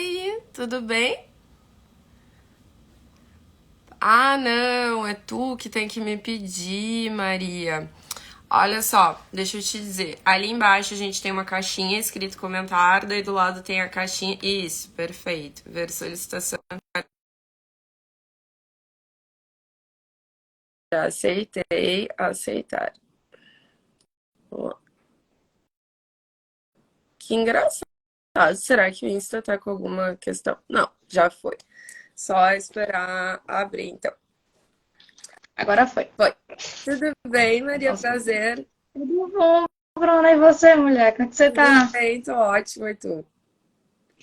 Oi, tudo bem? Ah, não, é tu que tem que me pedir, Maria. Olha só, deixa eu te dizer. Ali embaixo a gente tem uma caixinha escrito comentário, daí do lado tem a caixinha. Isso, perfeito. Ver solicitação. Aceitei, aceitar. Ó, que engraçado. Será que o Insta tá com alguma questão? Não, já foi. Só esperar abrir, então. Agora foi. Foi. Tudo bem, Maria? Consegui. Prazer. Tudo bom, Bruna? E você, mulher? Como é que você Tudo tá? bem, tô ótimo, e tu?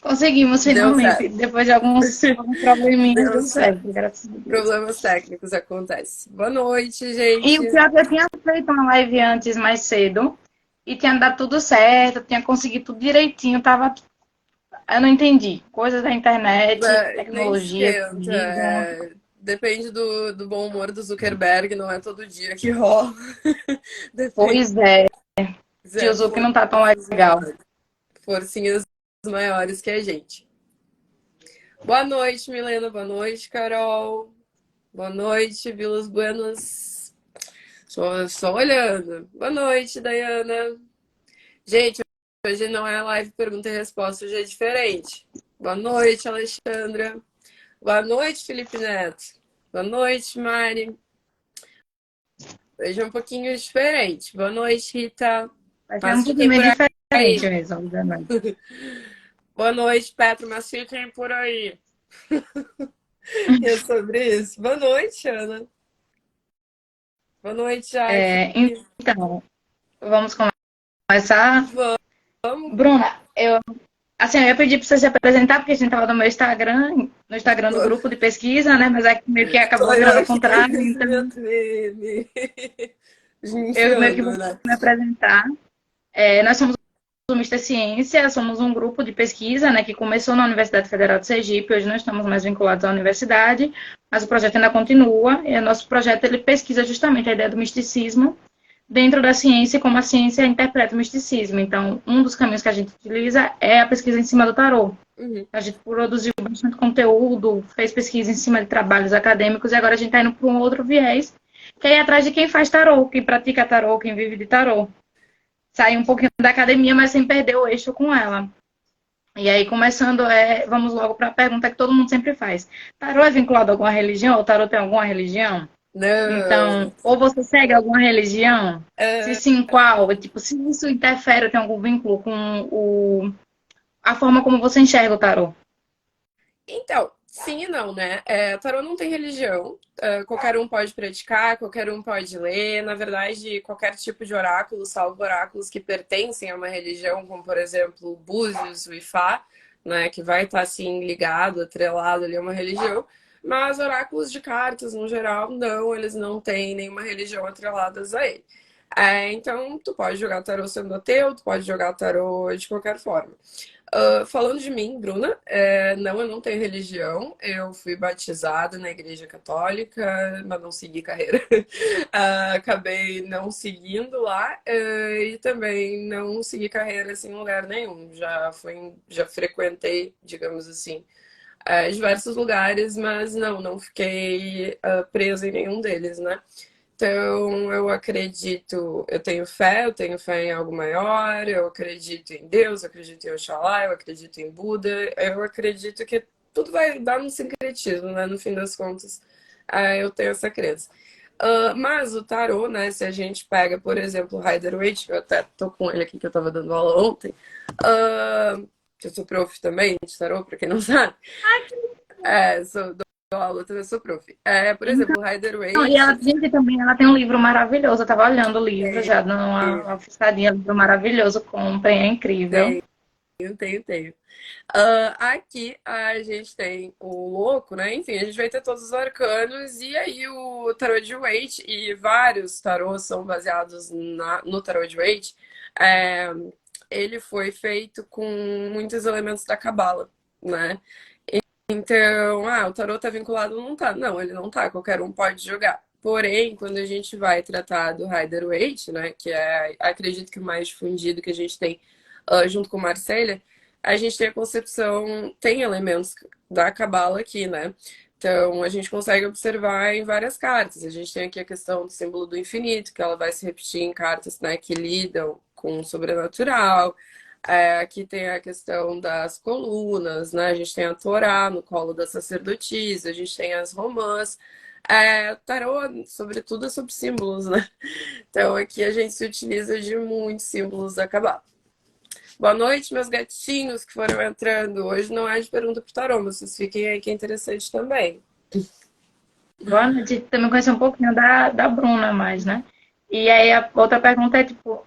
Conseguimos Deu finalmente. certo. Depois de alguns probleminhas, Deu deu certo. certo, graças a Deus. Problemas técnicos acontecem. Boa noite, E o gente. pior é que eu tinha feito uma live antes, mais cedo, e tinha dado tudo certo, tinha conseguido tudo direitinho, tava. Eu não entendi. Coisas da internet, Nem tecnologia esquenta. comigo. Depende do bom humor do Zuckerberg, não é todo dia que rola. Depende. Pois é, tio É, Zuki não tá tão legal. forcinhas maiores que a gente. Boa noite, Milena. Boa noite, Carol. Boa noite, Vilas Buenas. Só olhando. Boa noite, Dayana. Gente, hoje não é live pergunta e resposta, hoje é diferente. Boa noite, Alexandra. Boa noite, Felipe Neto. Boa noite, Mari. Hoje é um pouquinho diferente. Boa noite, Rita. Vai ser um Mas pouquinho fiquem por meio diferente aí. mesmo, obviamente. Boa noite, Petro. Mas fiquem por aí. E é sobre isso. Boa noite, Ana. Boa noite, Jaque. É, então, vamos começar. Vamos. Bruna, assim, eu ia pedir para você se apresentar, porque a gente estava no meu Instagram, no Instagram do grupo de pesquisa, né? Mas é que meio que Sou acabou virando eu ao que contrário, fiz então meu treme. eu meio que vou Enfiando, né? me apresentar. Nós somos o Mister Ciência, somos um grupo de pesquisa, né, que começou na Universidade Federal de Sergipe, hoje não estamos mais vinculados à universidade, mas o projeto ainda continua, e o nosso projeto ele pesquisa justamente a ideia do misticismo dentro da ciência e como a ciência interpreta o misticismo. Então, um dos caminhos que a gente utiliza é a pesquisa em cima do tarô. Uhum. A gente produziu bastante conteúdo, fez pesquisa em cima de trabalhos acadêmicos e agora a gente está indo para um outro viés, que é ir atrás de quem faz tarô, quem pratica tarô, quem vive de tarô. Sair um pouquinho da academia, mas sem perder o eixo com ela. E aí, começando, vamos logo para a pergunta que todo mundo sempre faz. Tarô é vinculado a alguma religião? Ou tarô tem alguma religião? Não. Então, ou você segue alguma religião? Se É, sim, qual? Tipo, se isso interfere, tem algum vínculo com a forma como você enxerga o tarô? então, sim e não, né? Tarô não tem religião. Qualquer um pode praticar, qualquer um pode ler. Na verdade, qualquer tipo de oráculo, salvo oráculos que pertencem a uma religião, como por exemplo o Búzios, o Ifá, né? Que vai estar assim ligado, atrelado ali a uma religião. Mas oráculos de cartas, no geral, não, eles não têm nenhuma religião atreladas a ele. Então, tu pode jogar tarô sendo ateu, tu pode jogar tarô de qualquer forma. Falando de mim, Bruna, não, eu não tenho religião. Eu fui batizada na Igreja Católica, mas não segui carreira. Acabei não seguindo lá, e também não segui carreira assim, em lugar nenhum. Já frequentei, digamos assim, diversos lugares, mas não fiquei presa em nenhum deles, né? Então, eu tenho fé em algo maior, eu acredito em Deus, eu acredito em Oxalá, eu acredito em Buda, eu acredito que tudo vai dar um sincretismo, né? No fim das contas, eu tenho essa crença. Mas o tarô, né? Se a gente pega, por exemplo, o Rider-Waite, que eu até tô com ele aqui, que eu tava dando aula ontem, que eu sou prof também de tarô, pra quem não sabe. Dou aula, também sou prof. Por exemplo, o Não, e ela, Rider-Waite. gente, também ela tem um livro maravilhoso. Eu estava olhando o livro já, dando uma piscadinha, livro maravilhoso, comprem, é incrível. Tenho. Aqui a gente tem o louco, né? Enfim, a gente vai ter todos os arcanos e aí o tarô de Waite e vários tarôs são baseados no tarô de Waite. É, ele foi feito com muitos elementos da cabala, né? Então, o tarô tá vinculado? Não tá. Não, ele não tá. Qualquer um pode jogar. Porém, quando a gente vai tratar do Rider-Waite, né? Que é, acredito que o mais difundido que a gente tem junto com Marselha, a gente tem a concepção, tem elementos da cabala aqui, né? Então, a gente consegue observar em várias cartas. A gente tem aqui a questão do símbolo do infinito, que ela vai se repetir em cartas, né, que lidam com o sobrenatural. Aqui tem a questão das colunas, né? A gente tem a Torá no colo da sacerdotisa, a gente tem as romãs. Tarô, sobretudo, é sobre símbolos, né? Então, aqui a gente se utiliza de muitos símbolos da cabala. Boa noite, meus gatinhos que foram entrando. Hoje não é de pergunta pro tarô, mas vocês fiquem aí que é interessante também. Boa noite. Também conhecer um pouquinho da Bruna mais, né? E aí a outra pergunta é, tipo,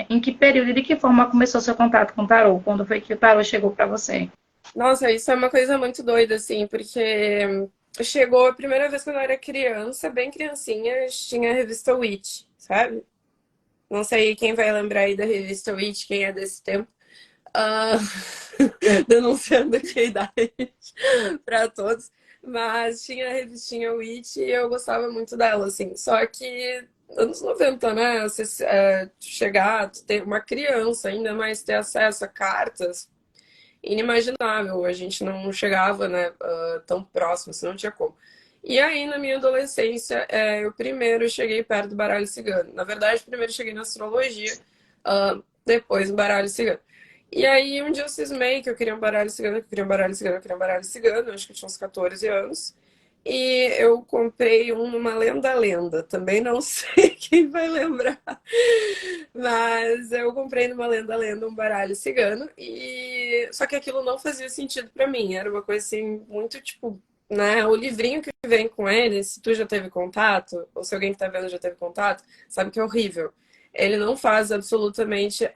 em que período e de que forma começou seu contato com o tarô? Quando foi que o tarô chegou para você? Nossa, isso é uma coisa muito doida, assim, porque chegou a primeira vez quando eu era criança, bem criancinha, tinha a revista Witch, sabe? Não sei quem vai lembrar aí da revista Witch, quem é desse tempo. Ah, denunciando aqui a idade para todos. Mas tinha a revistinha Witch e eu gostava muito dela, assim. Só que anos 90, né? Você chegar, ter uma criança, ainda mais ter acesso a cartas, inimaginável. A gente não chegava, né, tão próximo, assim, não tinha como. E aí, na minha adolescência, eu primeiro cheguei perto do baralho cigano. Na verdade, primeiro cheguei na astrologia, depois no baralho cigano. E aí, um dia eu cismei que eu queria um baralho cigano, que eu queria um baralho cigano, eu queria um baralho cigano. Acho que eu tinha uns 14 anos. E eu comprei um numa lenda-lenda. Também não sei quem vai lembrar. Mas eu comprei numa lenda-lenda um baralho cigano. E só que aquilo não fazia sentido pra mim. Era uma coisa assim, muito tipo, né? O livrinho que vem com ele, se tu já teve contato, ou se alguém que tá vendo já teve contato, sabe que é horrível. Ele não faz absolutamente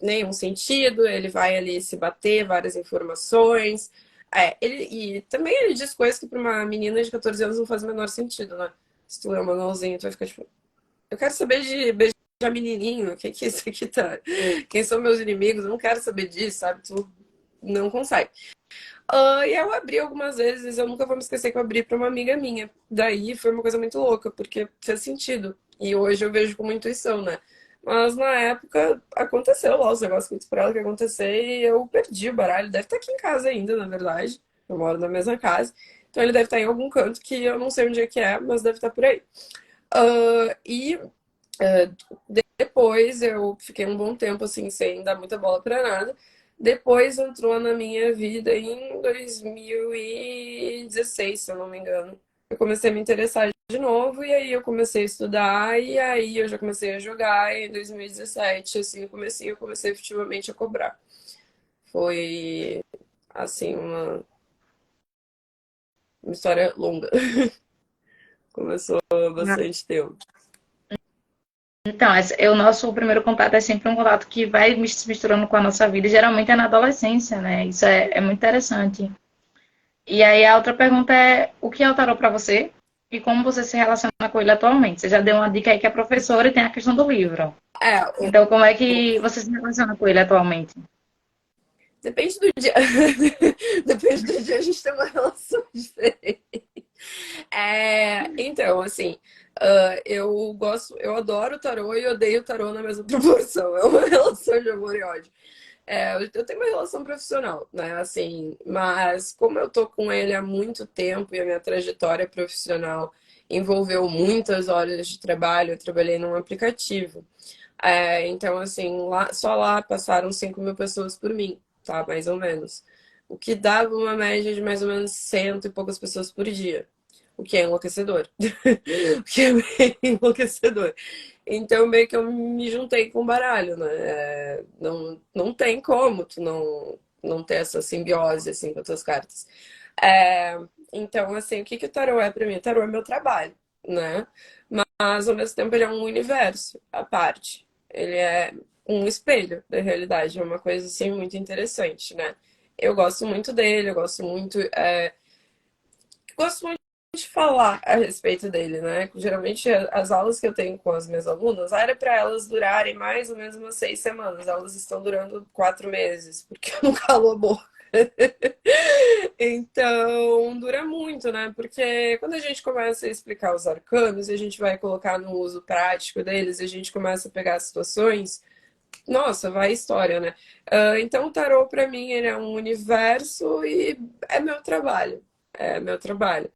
nenhum sentido, ele vai ali se bater várias informações. E também ele diz coisas que para uma menina de 14 anos não faz o menor sentido, né? Se tu ler o manualzinho, tu vai ficar tipo, eu quero saber de beijar menininho, o que que é isso aqui tá? Quem são meus inimigos? Eu não quero saber disso, sabe? Tu não consegue. E eu abri algumas vezes, eu nunca vou me esquecer que eu abri para uma amiga minha. Daí foi uma coisa muito louca, porque fez sentido. E hoje eu vejo com intuição, né? Mas na época aconteceu lá os negócios que eu disse pra ela que ia acontecer e eu perdi o baralho. Deve estar aqui em casa ainda, na verdade. Eu moro na mesma casa. Então ele deve estar em algum canto que eu não sei onde é que é, mas deve estar por aí. E depois eu fiquei um bom tempo assim, sem dar muita bola pra nada. Depois entrou na minha vida em 2016, se eu não me engano. Eu comecei a me interessar de novo e aí eu comecei a estudar e aí eu já comecei a jogar e em 2017, assim, eu comecei efetivamente a cobrar. Foi, assim, uma história longa. Começou há bastante tempo. Então, o nosso primeiro contato é sempre um contato que vai se misturando com a nossa vida, e geralmente é na adolescência, né? Isso é muito interessante. E aí a outra pergunta é, o que é o tarô para você? E como você se relaciona com ele atualmente? Você já deu uma dica aí que é professora e tem a questão do livro. É, Então, como é que você se relaciona com ele atualmente? depende do dia. Depende do dia, a gente tem uma relação diferente. Então, assim, eu adoro o tarô e odeio o tarô na mesma proporção. É uma relação de amor e ódio. Eu tenho uma relação profissional, né? Assim, mas como eu tô com ele há muito tempo e a minha trajetória profissional envolveu muitas horas de trabalho, eu trabalhei num aplicativo. Então, assim, só lá passaram 5.000 pessoas por mim, tá? Mais ou menos. O que dava uma média de mais ou menos cento e poucas pessoas por dia. O que é enlouquecedor. O que é bem enlouquecedor. Então, meio que eu me juntei com o baralho, né? Não tem como tu não ter essa simbiose, assim, com as tuas cartas. É, então, assim, o que que o tarô é pra mim? O tarô é meu trabalho, né? Mas, ao mesmo tempo, ele é um universo à parte. Ele é um espelho da realidade. É uma coisa, assim, muito interessante, né? Eu gosto muito dele, eu gosto muito de falar a respeito dele, né? Geralmente as aulas que eu tenho com as minhas alunas era para elas durarem mais ou menos umas 6 semanas. Elas estão durando 4 meses, porque eu não calo a boca. Então, dura muito, né? Porque quando a gente começa a explicar os arcanos e a gente vai colocar no uso prático deles, a gente começa a pegar situações, Nossa, vai história, né? Então, o tarô, pra mim, ele é um universo e é meu trabalho. É meu trabalho.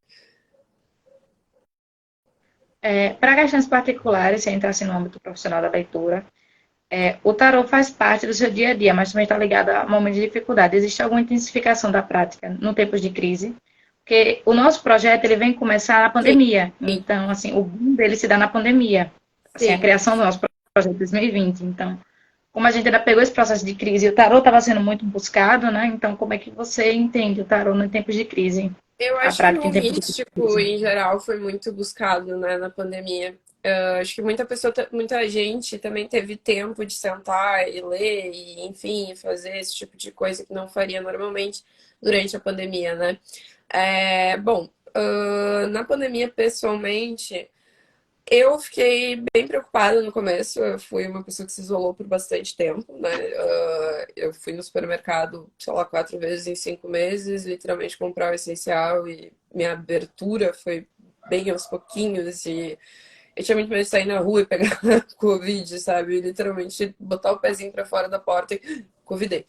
Para questões particulares, sem entrar assim, no âmbito profissional da leitura, o tarô faz parte do seu dia a dia, mas também está ligado a momentos de dificuldade. Existe alguma intensificação da prática no tempos de crise? Porque o nosso projeto ele vem começar na Sim, pandemia. Então, assim, o boom dele se dá na pandemia. Assim, a sim. criação do nosso projeto em 2020. Então, como a gente ainda pegou esse processo de crise e o tarô estava sendo muito buscado, né? Então, como é que você entende o tarô em tempos de crise? Eu A acho que prática o em tempos de místico, crise? em geral, foi muito buscado, né, na pandemia. Acho que muita pessoa, muita gente também teve tempo de sentar e ler e, enfim, fazer esse tipo de coisa que não faria normalmente durante a pandemia, né? Bom, na pandemia, pessoalmente, eu fiquei bem preocupada no começo. Eu fui uma pessoa que se isolou por bastante tempo, né? Eu fui no supermercado, sei lá, 4 vezes em 5 meses, literalmente comprar o essencial e minha abertura foi bem aos pouquinhos e eu tinha muito medo de sair na rua e pegar Covid, sabe? Literalmente botar o pezinho pra fora da porta e Covidei.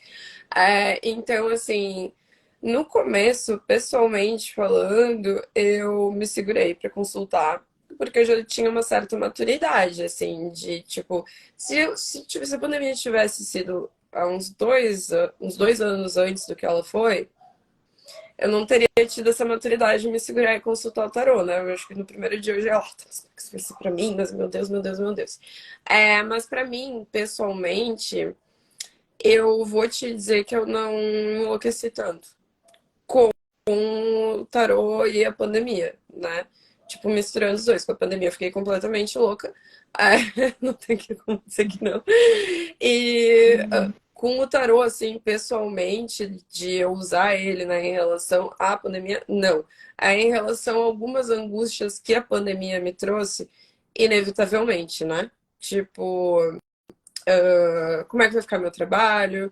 Então, assim, no começo, pessoalmente falando, eu me segurei pra consultar, porque eu já tinha uma certa maturidade, assim, de tipo, se a pandemia tivesse sido há uns dois anos antes do que ela foi, eu não teria tido essa maturidade de me segurar e consultar o tarô, né? Eu acho que no primeiro dia eu já, isso vai ser pra mim, mas meu Deus, meu Deus, meu Deus. Mas pra mim, pessoalmente, eu vou te dizer que eu não enlouqueci tanto com o tarô e a pandemia, né? Tipo, misturando os dois. Com a pandemia eu fiquei completamente louca. Não tem que como dizer que não. E com o tarô, assim, pessoalmente, de eu usar ele, né, em relação à pandemia, não. Em relação a algumas angústias que a pandemia me trouxe, inevitavelmente, né? Tipo, como é que vai ficar meu trabalho?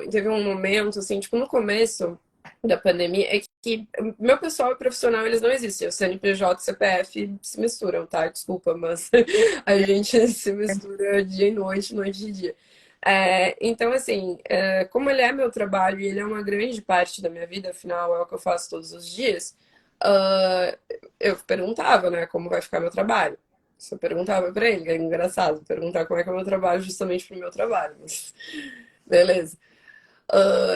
Teve um momento, assim, tipo, no começo da pandemia, é que meu pessoal e profissional, eles não existem. O CNPJ e o CPF se misturam, tá? Desculpa, mas a gente se mistura dia e noite, noite e dia. Então, assim, como ele é meu trabalho e ele é uma grande parte da minha vida, afinal, é o que eu faço todos os dias, uh, eu perguntava, né, como vai ficar meu trabalho. Isso eu perguntava pra ele, é engraçado perguntar como é que é o meu trabalho justamente pro meu trabalho, mas beleza.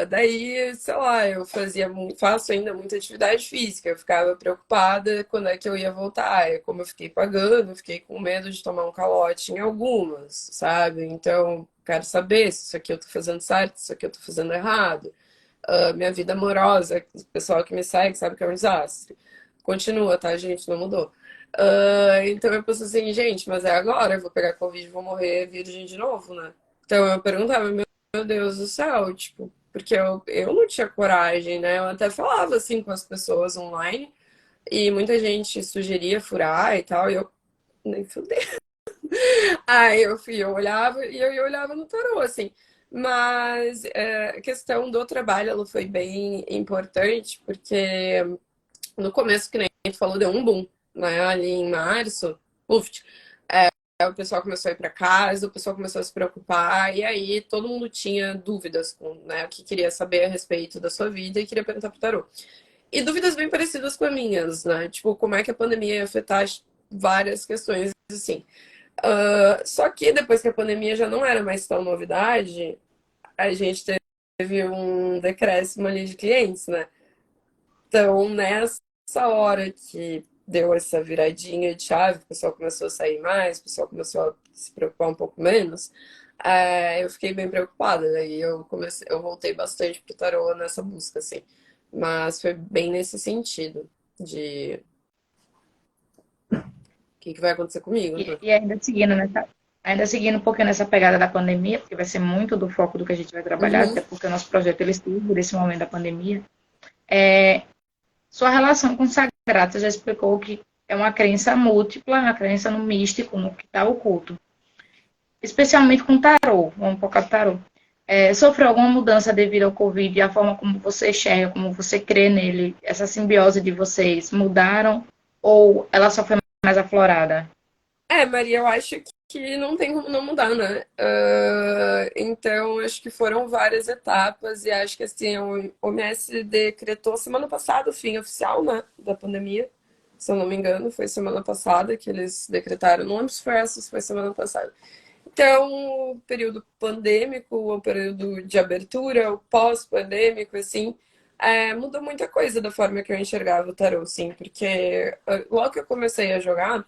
Daí, sei lá, faço ainda muita atividade física. Eu ficava preocupada quando é que eu ia voltar. Como eu fiquei pagando, eu fiquei com medo de tomar um calote em algumas, sabe? Então, quero saber se isso aqui eu tô fazendo certo, se isso aqui eu tô fazendo errado. Minha vida amorosa, o pessoal que me segue sabe que é um desastre. Continua, tá, gente? Não mudou. Então eu penso assim, gente, mas é agora, eu vou pegar Covid e vou morrer virgem de novo, né? Então eu perguntava, meu Deus do céu, tipo, porque eu não tinha coragem, né? Eu até falava assim com as pessoas online e muita gente sugeria furar e tal, e eu nem fudei. Eu olhava e eu olhava no tarô, assim. Mas a questão do trabalho ela foi bem importante, porque no começo, que nem a gente falou, deu um boom, né? Ali em março, uf, o pessoal começou a ir para casa, o pessoal começou a se preocupar, e aí todo mundo tinha dúvidas com, né, o que queria saber a respeito da sua vida e queria perguntar pro tarô. E dúvidas bem parecidas com as minhas, né? Tipo, como é que a pandemia ia afetar várias questões, assim. Só que depois que a pandemia já não era mais tão novidade, a gente teve um decréscimo ali de clientes, né? Então, nessa hora que deu essa viradinha de chave, o pessoal começou a sair mais, o pessoal começou a se preocupar um pouco menos, eu fiquei bem preocupada. Daí eu voltei bastante pro tarô nessa busca, assim. Mas foi bem nesse sentido, de o que vai acontecer comigo, né? E ainda seguindo um pouquinho nessa pegada da pandemia, porque vai ser muito do foco do que a gente vai trabalhar, Uhum. até porque o nosso projeto ele surge nesse momento da pandemia. Sua relação com o sagrado, você já explicou que é uma crença múltipla, uma crença no místico, no que está oculto. Especialmente com o tarô, vamos focar no tarô. Sofreu alguma mudança devido ao Covid e a forma como você enxerga, como você crê nele, essa simbiose de vocês mudaram ou ela só foi mais aflorada? Maria, eu acho que não tem como não mudar, né? Então, acho que foram várias etapas e acho que assim, o OMS decretou semana passada o fim oficial, né, da pandemia. Se eu não me engano, foi semana passada que eles decretaram. Não lembro se foi essa, se foi semana passada. Então, o período pandêmico, o período de abertura, o pós-pandêmico, assim, mudou muita coisa da forma que eu enxergava o tarô, sim, porque logo que eu comecei a jogar,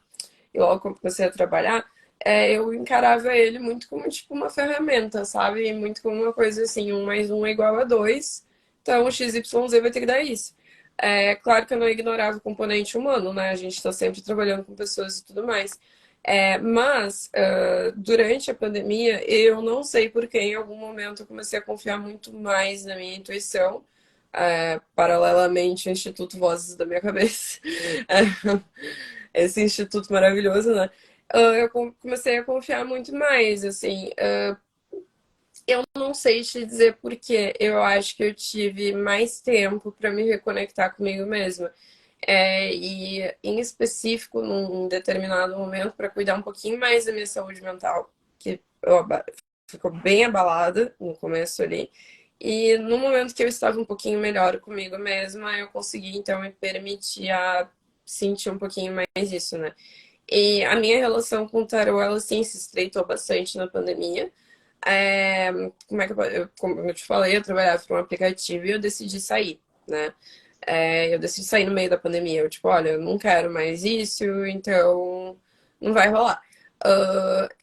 e logo que eu comecei a trabalhar, eu encarava ele muito como tipo uma ferramenta, sabe? Muito como uma coisa assim, um mais um é igual a dois, então o XYZ vai ter que dar isso. É claro que eu não ignorava o componente humano, né? A gente está sempre trabalhando com pessoas e tudo mais. Mas durante a pandemia, eu não sei por que em algum momento eu comecei a confiar muito mais na minha intuição, paralelamente ao Instituto Vozes da minha cabeça. Esse instituto maravilhoso, né? Eu comecei a confiar muito mais, assim. Eu não sei te dizer por quê. Eu acho que eu tive mais tempo para me reconectar comigo mesma. E em específico, num determinado momento, para cuidar um pouquinho mais da minha saúde mental, que ficou bem abalada no começo ali. E no momento que eu estava um pouquinho melhor comigo mesma, eu consegui então me permitir a sentir um pouquinho mais isso, né? E a minha relação com o tarô, ela sim se estreitou bastante na pandemia. É, como eu te falei, eu trabalhava para um aplicativo e eu decidi sair, né? Eu decidi sair no meio da pandemia. Eu, tipo, olha, eu não quero mais isso, então não vai rolar.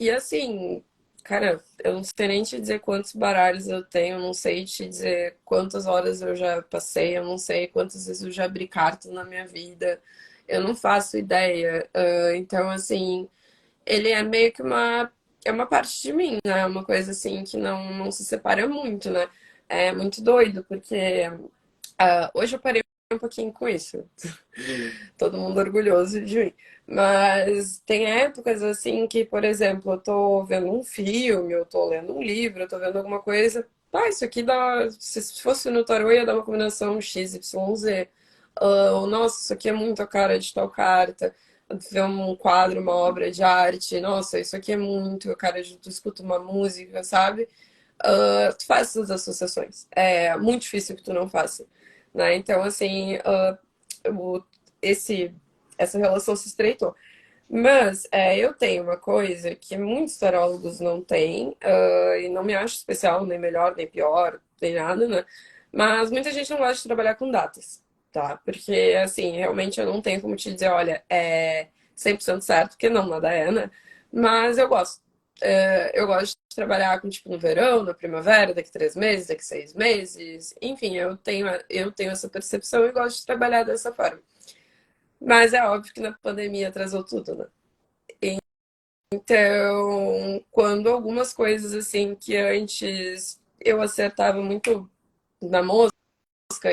E assim, cara, eu não sei nem te dizer quantos baralhos eu tenho, eu não sei te dizer quantas horas eu já passei, eu não sei quantas vezes eu já abri cartas na minha vida. Eu não faço ideia. Então, assim, ele é meio que uma parte de mim, né? É uma coisa assim que não se separa muito, né? É muito doido, porque hoje eu parei um pouquinho com isso. Todo mundo orgulhoso de mim. Mas tem épocas assim que, por exemplo, eu tô vendo um filme, eu tô lendo um livro, eu tô vendo alguma coisa. Isso aqui dá. Se fosse no tarô, ia dar uma combinação XYZ. Ou, nossa, isso aqui é muito a cara de tal carta. Ver um quadro, uma obra de arte. Nossa, isso aqui é muito a cara de tu escuta uma música, sabe? Tu faz essas associações. É muito difícil que tu não faça. Né? Então, assim, o- esse, essa relação se estreitou. Mas eu tenho uma coisa que muitos tarólogos não têm, e não me acho especial, nem melhor, nem pior, nem nada, né? Mas muita gente não gosta de trabalhar com datas, tá? Porque, assim, realmente eu não tenho como te dizer, olha, é 100% certo, porque não, nada é, né? Mas eu gosto. Eu gosto de trabalhar com, tipo, no verão, na primavera, daqui 3 meses, daqui 6 meses. Enfim, eu tenho essa percepção e gosto de trabalhar dessa forma. Mas é óbvio que na pandemia atrasou tudo, né? Então, quando algumas coisas assim que antes eu acertava muito na mosca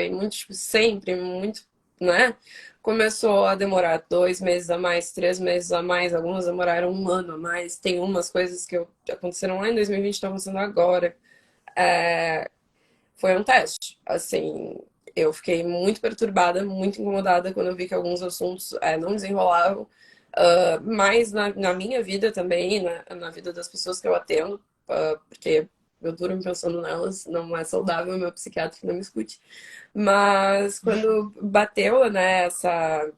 e muito, tipo, sempre, muito, né? Começou a demorar 2 meses a mais, 3 meses a mais, algumas demoraram um ano a mais. Tem umas coisas que aconteceram lá em 2020 estão acontecendo agora. É, Foi um teste. Assim, eu fiquei muito perturbada, muito incomodada quando eu vi que alguns assuntos não desenrolavam. Mas na minha vida também, na vida das pessoas que eu atendo, porque eu durmo pensando nelas, não é saudável, meu psiquiatra que não me escute. Mas quando bateu, né, essa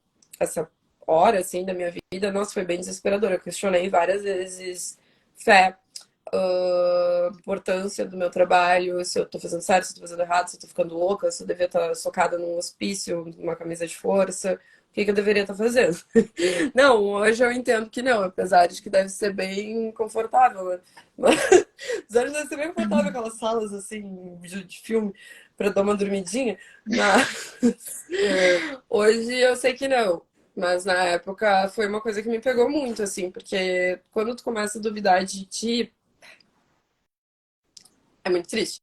hora, assim, da minha vida, nossa, foi bem desesperador. Eu questionei várias vezes fé, importância do meu trabalho, se eu tô fazendo certo, se eu tô fazendo errado, se eu tô ficando louca, se eu devia estar socada num hospício, numa camisa de força, o que que eu deveria estar fazendo? Não, hoje eu entendo que não, apesar de que deve ser bem confortável, né? Mas, apesar de deve ser bem confortável aquelas salas assim de filme para dar uma dormidinha, mas hoje eu sei que não. Mas na época foi uma coisa que me pegou muito, assim, porque quando tu começa a duvidar de ti, é muito triste.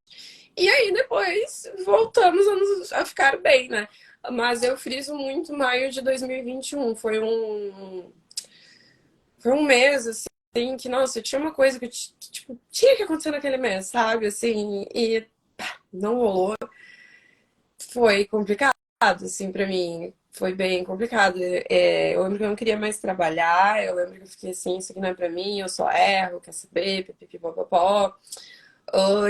E aí depois voltamos a ficar bem, né? Mas eu friso muito maio de 2021. Foi um mês, assim, que, nossa, tinha uma coisa que tipo, tinha que acontecer naquele mês, sabe? Assim, e não rolou. Foi complicado. assim, pra mim. Foi bem complicado. Eu lembro que eu não queria mais trabalhar, eu lembro que eu fiquei assim, isso aqui não é pra mim, eu só erro, quer saber, pipipipopopó.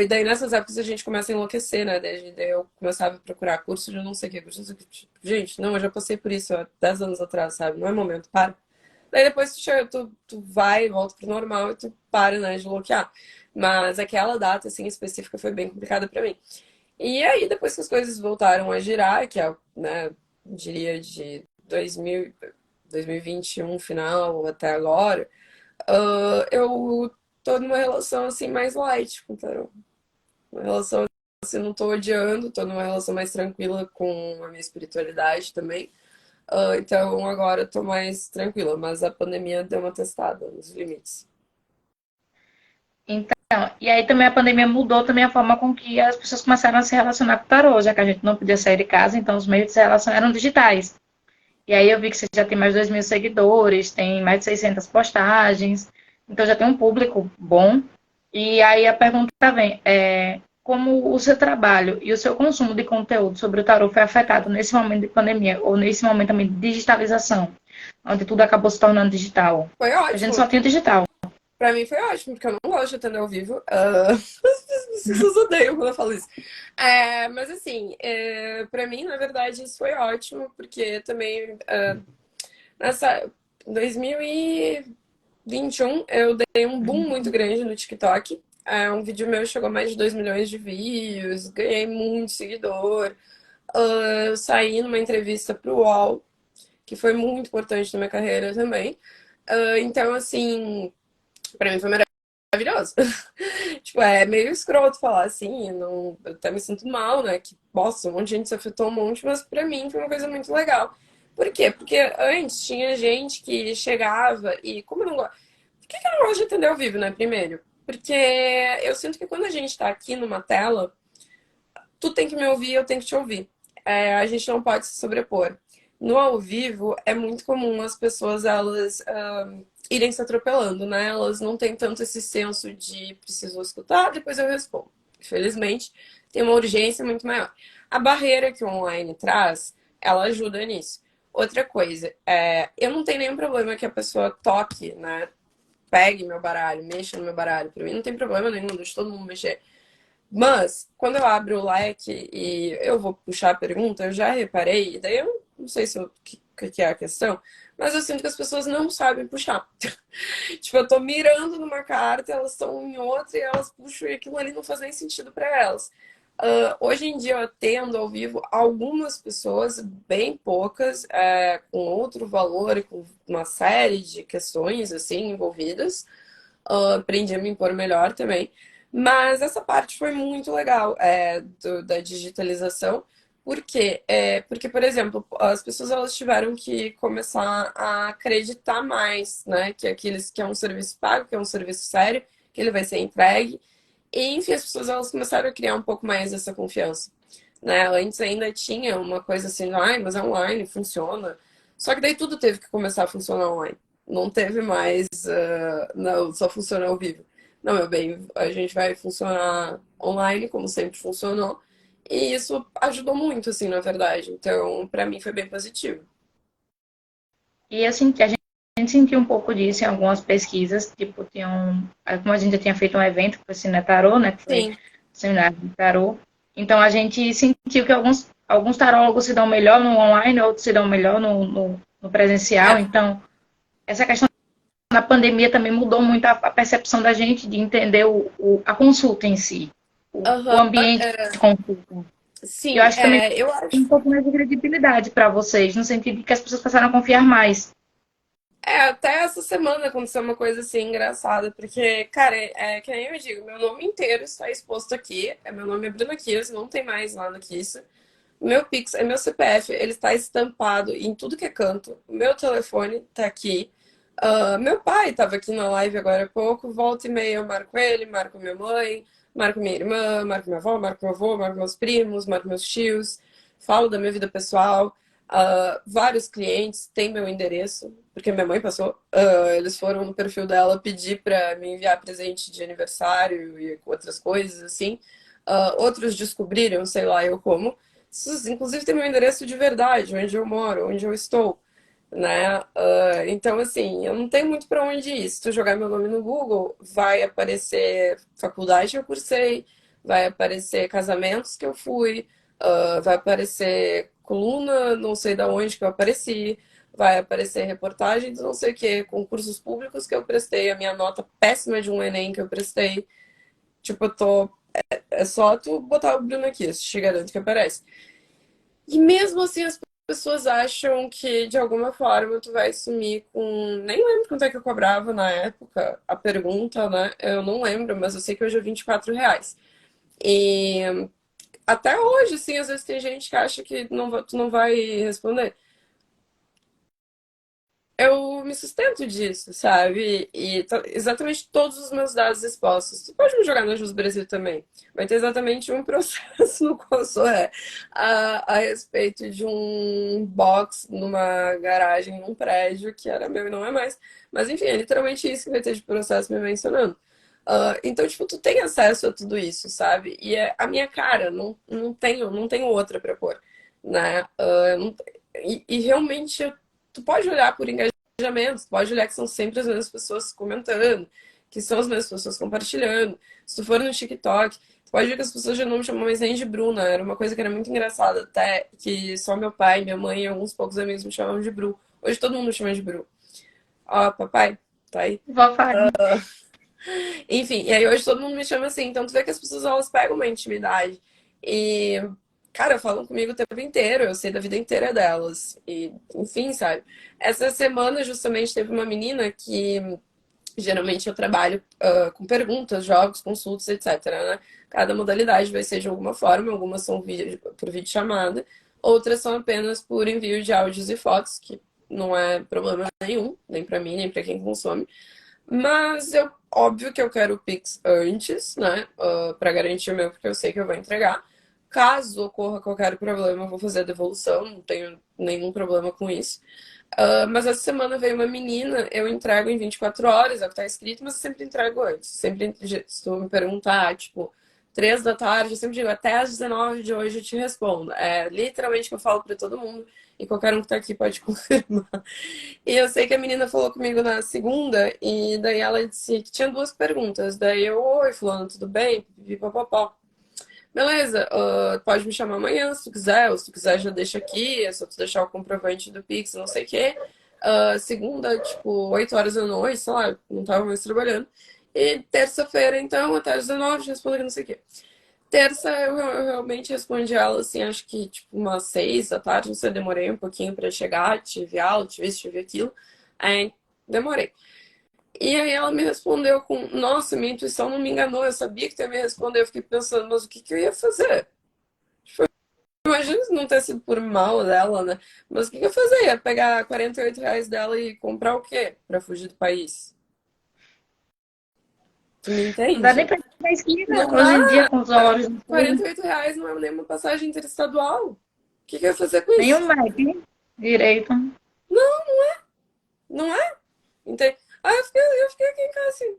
E daí nessas épocas a gente começa a enlouquecer, né? Daí eu começava a procurar curso de não sei o que, curso, não sei o que. Tipo, gente, não, eu já passei por isso há 10 anos atrás, sabe? Não é momento, para. Daí depois tu vai e volta pro normal e tu para, né, de bloquear. Mas aquela data, assim, específica foi bem complicada pra mim. E aí, depois que as coisas voltaram a girar, que é, né, diria de 2021 final até agora, eu tô numa relação, assim, mais light com o tarô. Uma relação, assim, não tô odiando, tô numa relação mais tranquila com a minha espiritualidade também. Então agora eu tô mais tranquila, mas a pandemia deu uma testada nos limites. Então, e aí também a pandemia mudou também a forma com que as pessoas começaram a se relacionar com o tarô, já que a gente não podia sair de casa, então os meios de se relacionar eram digitais. E aí eu vi que você já tem mais de 2.000 seguidores, tem mais de 600 postagens, então já tem um público bom. E aí a pergunta vem, como o seu trabalho e o seu consumo de conteúdo sobre o tarot foi afetado nesse momento de pandemia, ou nesse momento também de digitalização, onde tudo acabou se tornando digital? Foi A gente só ótimo. tinha digital. Pra mim foi ótimo, porque eu não gosto de atender ao vivo. As pessoas odeiam quando eu falo isso. Mas assim, pra mim, na verdade, isso foi ótimo, porque também nessa 2021 eu dei um boom muito grande no TikTok. Um vídeo meu chegou a mais de 2 milhões de views, ganhei muito seguidor. Eu saí numa entrevista pro UOL, que foi muito importante na minha carreira também. Então, assim, pra mim foi maravilhoso. Tipo, é meio escroto falar assim, eu até me sinto mal, né? Que, nossa, um monte de gente se afetou um monte, mas pra mim foi uma coisa muito legal. Por quê? Porque antes tinha gente que chegava e, como eu não gosto. Por que eu não gosto de atender ao vivo, né? Primeiro. Porque eu sinto que quando a gente tá aqui numa tela, tu tem que me ouvir, eu tenho que te ouvir. A gente não pode se sobrepor. No ao vivo, é muito comum as pessoas, elas irem se atropelando, né? Elas não têm tanto esse senso de preciso escutar, depois eu respondo. Infelizmente, tem uma urgência muito maior. A barreira que o online traz, ela ajuda nisso. Outra coisa, eu não tenho nenhum problema que a pessoa toque, né? Pegue meu baralho, mexa no meu baralho. Pra mim não tem problema nenhum, deixa todo mundo mexer. Mas, quando eu abro o leque e eu vou puxar a pergunta, eu já reparei, e daí eu não sei se o que é a questão, mas eu sinto que as pessoas não sabem puxar. Tipo, eu tô mirando numa carta, elas estão em outra e elas puxam e aquilo ali não faz nem sentido para elas. Hoje em dia eu atendo ao vivo algumas pessoas, bem poucas, com outro valor e com uma série de questões assim envolvidas. Aprendi a me impor melhor também. Mas essa parte foi muito legal, da digitalização. Por quê? Porque, por exemplo, as pessoas elas tiveram que começar a acreditar mais, né? Que é um serviço pago, que é um serviço sério, que ele vai ser entregue. E, enfim, as pessoas elas começaram a criar um pouco mais essa confiança, né? Antes ainda tinha uma coisa assim, ai, mas é online, funciona. Só que daí tudo teve que começar a funcionar online. Não teve mais, não, só funciona ao vivo. Não, meu bem, a gente vai funcionar online, como sempre funcionou. E isso ajudou muito, assim, na verdade. Então, pra mim foi bem positivo. E assim, a gente sentiu um pouco disso em algumas pesquisas, tipo, como a gente já tinha feito um evento que foi Cine Tarô, né, que foi Sim. o seminário de tarô, então a gente sentiu que alguns tarólogos se dão melhor no online, outros se dão melhor no presencial, É. então essa questão da pandemia também mudou muito a percepção da gente de entender a consulta em si, o Aham. ambiente de consulta. E eu Sim, acho que também eu tem um acho. pouco mais de credibilidade para vocês, no sentido de que as pessoas passaram a confiar mais. Até essa semana aconteceu uma coisa assim engraçada, porque, cara, que nem eu digo, meu nome inteiro está exposto aqui. Meu nome é Bruna Kiss, não tem mais nada que isso. Meu Pix é meu CPF, ele está estampado em tudo que é canto. O meu telefone tá aqui. Meu pai estava aqui na live agora há pouco. Volta e meia eu marco ele, marco minha mãe, marco minha irmã, marco minha avó, marco meu avô, marco meus primos, marco meus tios. Falo da minha vida pessoal. Vários clientes têm meu endereço, porque minha mãe passou. Eles foram no perfil dela pedir para me enviar presente de aniversário e outras coisas assim. Outros descobriram, sei lá eu como. inclusive tem meu endereço de verdade, onde eu moro, onde eu estou, né? Então, assim, eu não tenho muito para onde ir. Se tu jogar meu nome no Google, vai aparecer faculdade que eu cursei, vai aparecer casamentos que eu fui, vai aparecer coluna, não sei da onde que eu apareci, vai aparecer reportagem de não sei o que, concursos públicos que eu prestei, a minha nota péssima de um Enem que eu prestei. Tipo, eu tô. É só tu botar o Bruno aqui, eu te garanto que aparece. E mesmo assim as pessoas acham que de alguma forma tu vai sumir com. Nem lembro quanto é que eu cobrava na época, a pergunta, né? Eu não lembro, mas eu sei que hoje é R$ 24. E até hoje, assim, às vezes tem gente que acha que tu não vai responder. Eu me sustento disso, sabe? E exatamente todos os meus dados expostos. Tu pode me jogar na Jus Brasil também. Vai ter exatamente um processo no qual sou a respeito de um box numa garagem, num prédio que era meu e não é mais. Mas enfim, é literalmente isso que vai ter de processo me mencionando. Então, tipo, tu tem acesso a tudo isso, sabe? E é a minha cara, não tenho outra pra pôr, né? E realmente tu pode olhar por engajamentos, tu pode olhar que são sempre as mesmas pessoas comentando, que são as mesmas pessoas compartilhando. Se tu for no TikTok, tu pode ver que as pessoas já não me chamam mais nem de Bruna. Era uma coisa que era muito engraçada, até que só meu pai, minha mãe e alguns poucos amigos me chamavam de Bru. Hoje todo mundo me chama de Bru. Ó, papai, tá aí? Vou falar. Enfim, e aí hoje todo mundo me chama assim. Então tu vê que as pessoas elas pegam uma intimidade. E, cara, falam comigo o tempo inteiro, eu sei da vida inteira delas. E, enfim, sabe? Essa semana justamente teve uma menina que geralmente eu trabalho com perguntas, jogos, consultas, etc, né? Cada modalidade vai ser de alguma forma, algumas são por videochamada, outras são apenas por envio de áudios e fotos, que não é problema nenhum, nem pra mim, nem pra quem consome. Mas óbvio que eu quero o Pix antes, né? Pra garantir o meu, porque eu sei que eu vou entregar. Caso ocorra qualquer problema, eu vou fazer a devolução, não tenho nenhum problema com isso. Mas essa semana veio uma menina, eu entrego em 24 horas, é o que tá escrito, mas eu sempre entrego antes. Sempre, se tu me perguntar, tipo, 3 da tarde, eu sempre digo, até às 19 de hoje eu te respondo. É literalmente o que eu falo pra todo mundo, e qualquer um que tá aqui pode confirmar. E eu sei que a menina falou comigo na segunda, e daí ela disse que tinha duas perguntas. Daí eu, oi, fulano, tudo bem? Pipipopopó. Beleza, pode me chamar amanhã se tu quiser, ou se tu quiser já deixa aqui, é só tu deixar o comprovante do Pix, não sei o quê. Segunda, tipo, 8 horas da noite, sei lá, não tava mais trabalhando. E terça-feira, então, até às 19, respondo que não sei o quê. Terça, eu realmente respondi ela, assim, acho que, tipo, umas 6 da tarde, não sei, demorei um pouquinho pra chegar, tive aula, tive isso, tive aquilo. Aí, demorei. E aí ela me respondeu com, nossa, minha intuição não me enganou, eu sabia que tu ia me responder. Eu fiquei pensando, mas o que que eu ia fazer? Imagina se não ter sido por mal dela, né? Mas o que que eu ia fazer? Ia pegar R$ 48 dela e comprar o quê? Pra fugir do país? Tu me Não dá nem entende? pra ir na esquina Não hoje dá. em dia com os olhos no R$ 48 não é nenhuma passagem interestadual. O que que eu ia fazer com nenhum isso? MAP direito. Não é? Entende? Aí eu fiquei aqui em casa assim.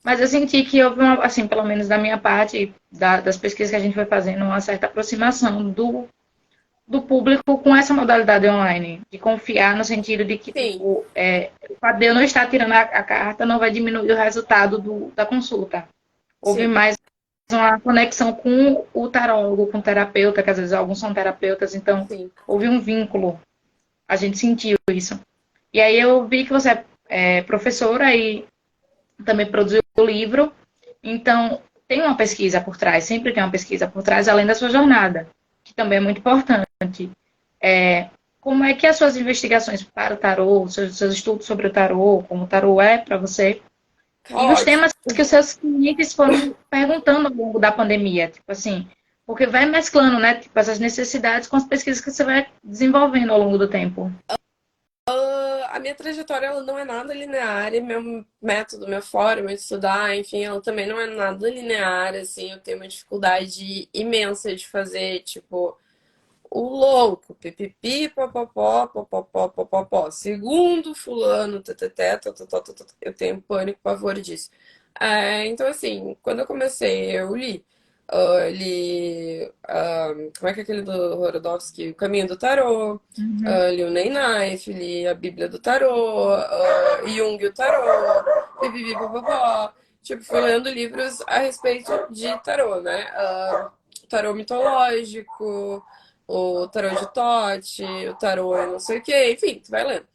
Mas eu senti que houve uma, assim, pelo menos da minha parte, das pesquisas que a gente foi fazendo, uma certa aproximação do público com essa modalidade online, de confiar no sentido de que, Sim, tipo, o fato de eu não estar tirando a carta não vai diminuir o resultado da consulta. Houve sim, mais uma conexão com o tarólogo, com o terapeuta, que às vezes alguns são terapeutas, então sim. houve um vínculo, a gente sentiu isso. E aí eu vi que você é professora e também produziu o livro, então tem uma pesquisa por trás, sempre tem uma pesquisa por trás, além da sua jornada, que também é muito importante. Como é que as suas investigações para o tarô, seus estudos sobre o tarô, como o tarô é para você, e os Caótico. temas que os seus clientes foram perguntando ao longo da pandemia, tipo assim, porque vai mesclando, né, tipo, essas necessidades com as pesquisas que você vai desenvolvendo ao longo do tempo. A minha trajetória ela não é nada linear e meu método, minha forma de estudar, enfim, ela também não é nada linear, assim, eu tenho uma dificuldade imensa de fazer, tipo, o louco, pipipi, popopó, popopó, popopó, segundo fulano, teteté, eu tenho pânico, pavor disso. Então, assim, quando eu comecei, eu li. Li. Como é que é aquele do Horodowski? O Caminho do Tarô. Uhum. Li o Ney Knife, li a Bíblia do Tarô, Jung e o Tarô, pipipipopopó. Tipo, fui lendo livros a respeito de tarô, né? Tarô mitológico, o tarô de Tote, o tarô e não sei o que, enfim, tu vai lendo.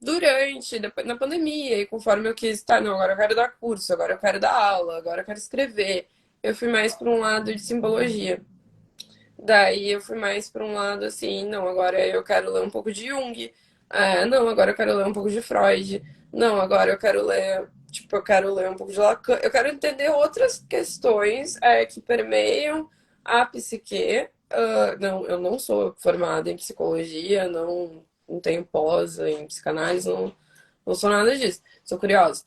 Durante, depois, na pandemia, e conforme eu quis, tá, não, agora eu quero dar curso, agora eu quero dar aula, agora eu quero escrever, eu fui mais para um lado de simbologia. Daí eu fui mais para um lado assim, não, agora eu quero ler um pouco de Jung, não, agora eu quero ler um pouco de Freud, não, agora eu quero ler, tipo, eu quero ler um pouco de Lacan, eu quero entender outras questões que permeiam a psique. Não, eu não sou formada em psicologia, não tenho pós em psicanálise, não sou nada disso, sou curiosa.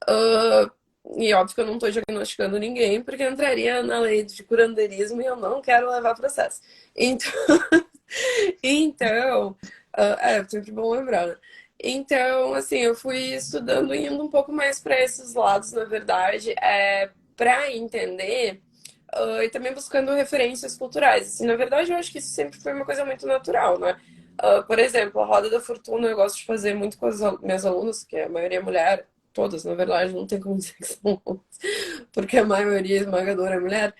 Ah, e óbvio que eu não estou diagnosticando ninguém, porque entraria na lei de curanderismo e eu não quero levar processo. Então, então é sempre bom lembrar, né? Então, assim, eu fui estudando, indo um pouco mais para esses lados, na verdade, para entender e também buscando referências culturais. Assim, na verdade, eu acho que isso sempre foi uma coisa muito natural, né? Por exemplo, a Roda da Fortuna eu gosto de fazer muito com as minhas alunas, que a maioria é mulher, todas, na verdade, não tem como dizer que são homens, porque a maioria esmagadora é mulher.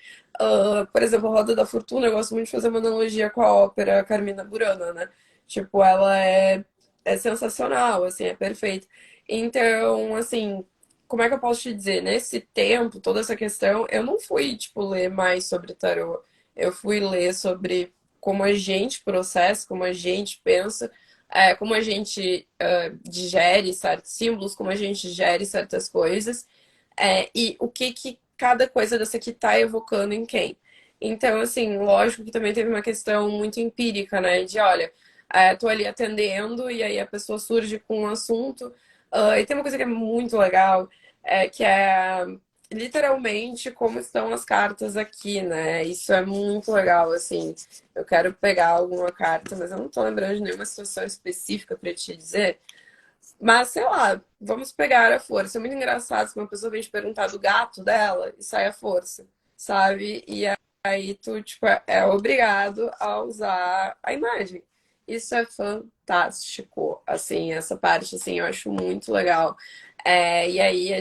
Por exemplo, a Roda da Fortuna, eu gosto muito de fazer uma analogia com a ópera Carmina Burana, né? Tipo, ela é sensacional, assim, é perfeita. Então, assim, como é que eu posso te dizer? Nesse tempo, toda essa questão, eu não fui, tipo, ler mais sobre tarô. Eu fui ler sobre como a gente processa, como a gente pensa, como a gente digere certos símbolos, como a gente digere certas coisas, e o que que cada coisa dessa aqui tá evocando em quem. Então, assim, lógico que também teve uma questão muito empírica, né? De, olha, tô ali atendendo e aí a pessoa surge com um assunto. E tem uma coisa que é muito legal, que é literalmente como estão as cartas aqui, né? Isso é muito legal, assim. Eu quero pegar alguma carta, mas eu não tô lembrando de nenhuma situação específica para te dizer. Mas, sei lá, vamos pegar a força. É muito engraçado se uma pessoa vem te perguntar do gato dela e sai a força, sabe? E aí tu, tipo, é obrigado a usar a imagem. Isso é fantástico, assim, essa parte, assim, eu acho muito legal. E aí,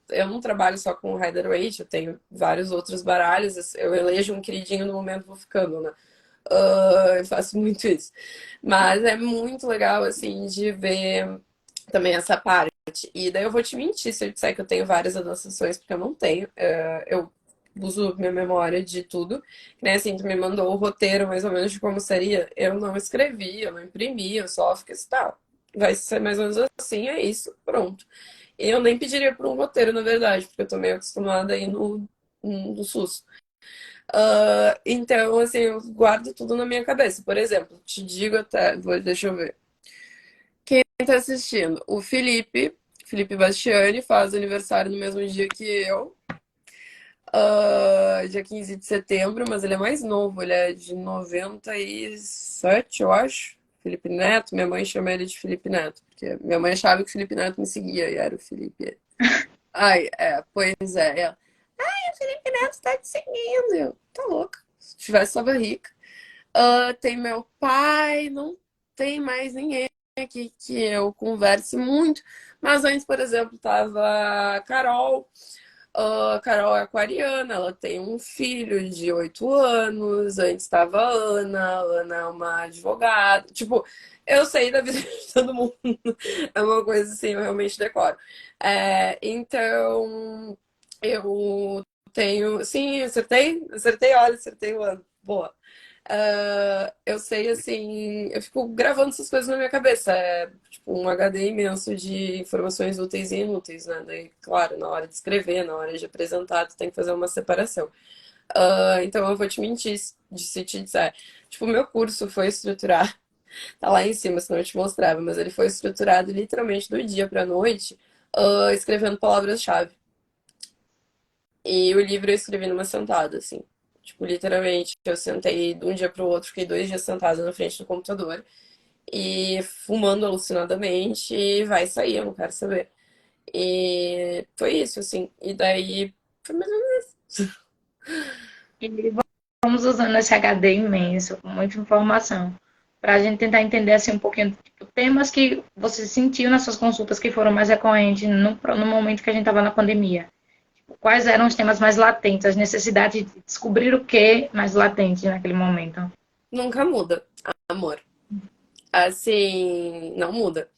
eu não trabalho só com o Rider-Waite, eu tenho vários outros baralhos, eu elejo um queridinho no momento, vou ficando, né? Eu faço muito isso. Mas é muito legal, assim, de ver também essa parte. E daí eu vou te mentir se eu disser que eu tenho várias anotações, porque eu não tenho. Eu uso minha memória de tudo. Que nem assim, tu me mandou o roteiro mais ou menos de como seria. Eu não escrevi, eu não imprimi, eu só fiquei assim, tá. Vai ser mais ou menos assim, é isso, pronto. Eu nem pediria por um roteiro, na verdade, porque eu tô meio acostumada aí no SUS. Então, assim, eu guardo tudo na minha cabeça. Por exemplo, te digo até, deixa eu ver. Quem tá assistindo? O Felipe Bastiani, faz aniversário no mesmo dia que eu, dia 15 de setembro, mas ele é mais novo, ele é de 97, eu acho. Felipe Neto, minha mãe chama ele de Felipe Neto, porque minha mãe achava que o Felipe Neto me seguia e era o Felipe. Ai, pois é. O Felipe Neto tá te seguindo. Eu, tá louca. Se tivesse, tava rica. Tem meu pai, não tem mais ninguém aqui que eu converse muito. Mas antes, por exemplo, tava a Carol. A Carol é aquariana, ela tem um filho de 8 anos. Antes estava a Ana é uma advogada. Tipo, eu sei da vida de todo mundo. É uma coisa assim, eu realmente decoro. Então, eu tenho. Sim, acertei? Acertei, olha, acertei o ano. Boa. Eu sei, assim, eu fico gravando essas coisas na minha cabeça. É tipo um HD imenso de informações úteis e inúteis, né? Daí, claro, na hora de escrever, na hora de apresentar, tu tem que fazer uma separação. Então eu vou te mentir se te disser. Tipo, o meu curso foi estruturado, tá lá em cima, senão eu te mostrava, mas ele foi estruturado literalmente do dia pra noite, escrevendo palavras-chave. E o livro eu escrevi numa sentada, assim. Tipo, literalmente, eu sentei de um dia pro outro, fiquei 2 dias sentada na frente do computador e fumando alucinadamente e vai sair, eu não quero saber. E foi isso, assim. E daí foi mais ou menos isso. E vamos usando esse HD imenso, com muita informação, para a gente tentar entender assim um pouquinho tipo, temas que você sentiu nas suas consultas que foram mais recorrentes no momento que a gente estava na pandemia. Quais eram os temas mais latentes, as necessidades de descobrir o que mais latente naquele momento. Nunca muda, amor. Assim, não muda.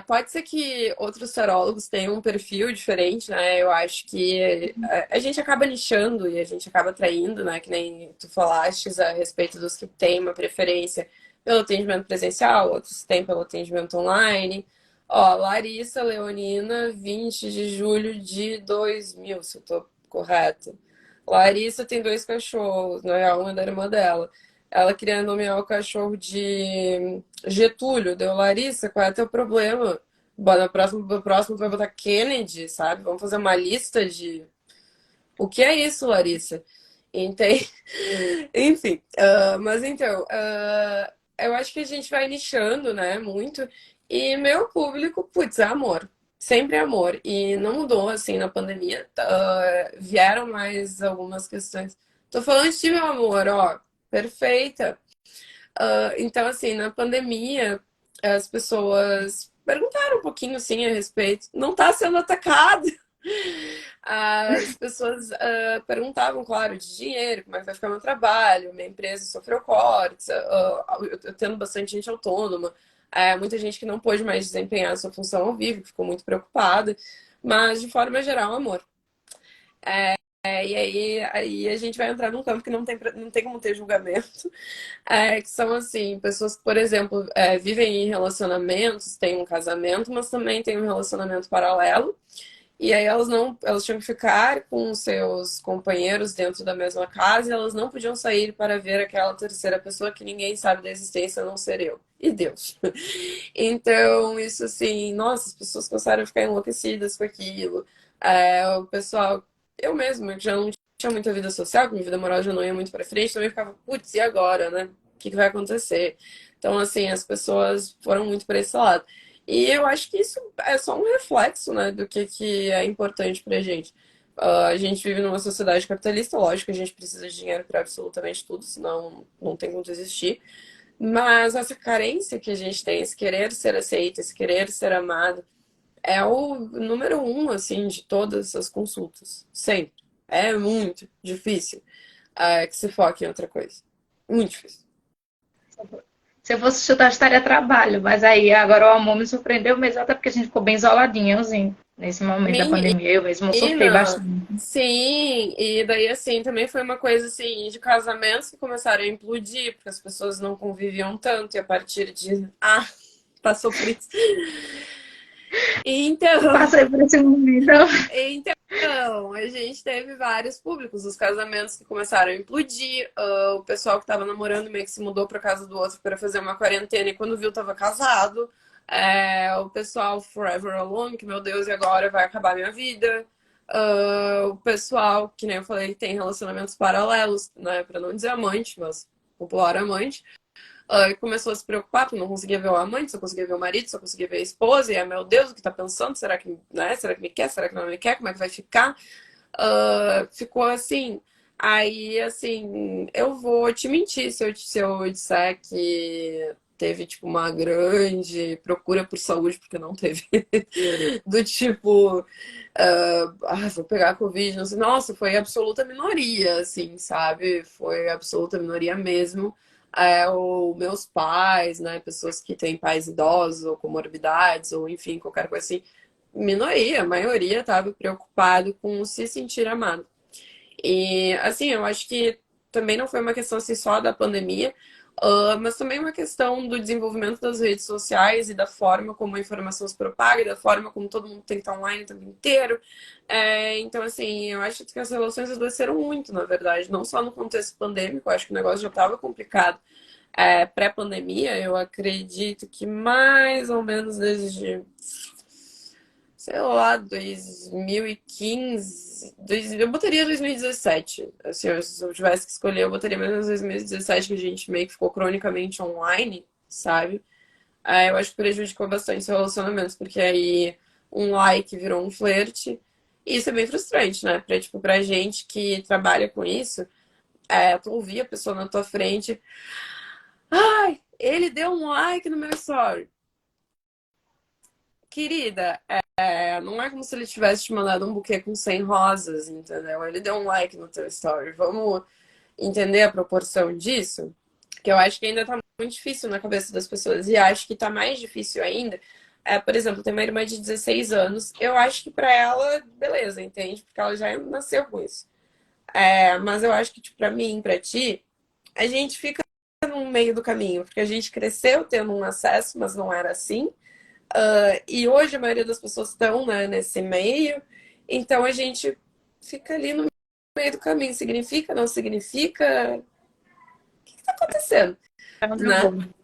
Pode ser que outros tarólogos tenham um perfil diferente, né? Eu acho que a gente acaba nichando e a gente acaba atraindo, né? Que nem tu falaste a respeito dos que têm uma preferência pelo atendimento presencial, outros têm pelo atendimento online. Ó, Larissa Leonina, 20 de julho de 2000, se eu tô correta. Larissa tem dois cachorros, não é uma da irmã dela. Ela queria nomear o cachorro de Getúlio. Deu, Larissa, qual é o teu problema? Bora, no próximo tu vai botar Kennedy, sabe? Vamos fazer uma lista de. O que é isso, Larissa? Entende? Enfim, mas então, eu acho que a gente vai nichando, né, muito. E meu público, putz, é amor. Sempre é amor. E não mudou, assim, na pandemia. Vieram mais algumas questões. Tô falando de ti, meu amor, ó. Perfeita. Então, assim, na pandemia, as pessoas perguntaram um pouquinho, assim, a respeito. Não tá sendo atacado. As pessoas perguntavam, claro, de dinheiro, como é que vai ficar meu trabalho, minha empresa sofreu cortes, eu tendo bastante gente autônoma, muita gente que não pôde mais desempenhar a sua função ao vivo, ficou muito preocupada, mas de forma geral, amor. E aí a gente vai entrar num campo que não tem como ter julgamento, que são assim, pessoas que, por exemplo, vivem em relacionamentos, têm um casamento, mas também têm um relacionamento paralelo. E aí elas tinham que ficar com seus companheiros dentro da mesma casa e elas não podiam sair para ver aquela terceira pessoa que ninguém sabe da existência, a não ser eu e Deus. Então, isso assim, nossa, as pessoas começaram a ficar enlouquecidas com aquilo. O pessoal, eu mesma, que já não tinha muita vida social, que minha vida moral já não ia muito para frente, também ficava, putz, e agora, né? O que vai acontecer? Então, assim, as pessoas foram muito para esse lado. E eu acho que isso é só um reflexo, né, do que é importante pra gente. A gente vive numa sociedade capitalista, lógico que a gente precisa de dinheiro para absolutamente tudo, senão não tem como existir. Mas essa carência que a gente tem, esse querer ser aceito, esse querer ser amado, é o número um, assim, de todas as consultas. Sempre. É muito difícil, que se foque em outra coisa. Muito difícil. Se eu fosse chutar, estaria trabalho, mas aí agora o amor me surpreendeu mesmo, até porque a gente ficou bem isoladinho, assim, nesse momento da pandemia. Eu mesmo surtei Menina, bastante. sim, e daí assim, também foi uma coisa assim, de casamentos que começaram a implodir, porque as pessoas não conviviam tanto, e a partir de, passou por isso. Então, Passei por esse momento. então, a gente teve vários públicos, os casamentos que começaram a implodir, o pessoal que tava namorando meio que se mudou pra casa do outro para fazer uma quarentena e quando viu tava casado. O pessoal Forever Alone, que meu Deus, e agora vai acabar minha vida. O pessoal, que nem eu falei, tem relacionamentos paralelos, né? Pra não dizer amante, mas popular amante. Começou a se preocupar, porque não conseguia ver o amante, só conseguia ver o marido, só conseguia ver a esposa, e meu Deus, o que tá pensando? Será que me quer? Será que não me quer? Como é que vai ficar? Ficou assim. Aí, assim, eu vou te mentir se eu disser que teve, tipo, uma grande procura por saúde, porque não teve. Do tipo, vou pegar a Covid, não sei. Nossa, foi absoluta minoria, assim, sabe? Foi absoluta minoria mesmo. Ou meus pais, né? Pessoas que têm pais idosos ou comorbidades, ou enfim, qualquer coisa assim. Minoria, a maioria estava preocupado com se sentir amado. E, assim, eu acho que também não foi uma questão assim, só da pandemia, mas também uma questão do desenvolvimento das redes sociais e da forma como a informação se propaga, e da forma como todo mundo tem que estar online o tempo inteiro. Então, assim, eu acho que as relações adoeceram muito, na verdade, não só no contexto pandêmico, eu acho que o negócio já estava complicado. Pré-pandemia, eu acredito que mais ou menos desde sei lá, 2015, eu botaria 2017. Assim, se eu tivesse que escolher, eu botaria menos 2017, que a gente meio que ficou cronicamente online, sabe? Eu acho que prejudicou bastante os relacionamentos, porque aí um like virou um flerte, E isso é bem frustrante, né? Tipo, pra gente que trabalha com isso, tu ouvir a pessoa na tua frente, ai, ele deu um like no meu story. Querida, não é como se ele tivesse te mandado um buquê com 100 rosas, entendeu? Ele deu um like no teu story. Vamos entender a proporção disso? Que eu acho que ainda tá muito difícil na cabeça das pessoas. E acho que tá mais difícil ainda. Por exemplo, tem uma irmã de 16 anos. Eu acho que pra ela, beleza, entende? Porque ela já nasceu com isso. Mas eu acho que, tipo, pra mim, pra ti, a gente fica no meio do caminho. Porque a gente cresceu tendo um acesso, mas não era assim. E hoje a maioria das pessoas estão, né, nesse meio. Então a gente fica ali no meio do caminho. Significa, não significa? O que tá acontecendo, Pra onde eu né? vou?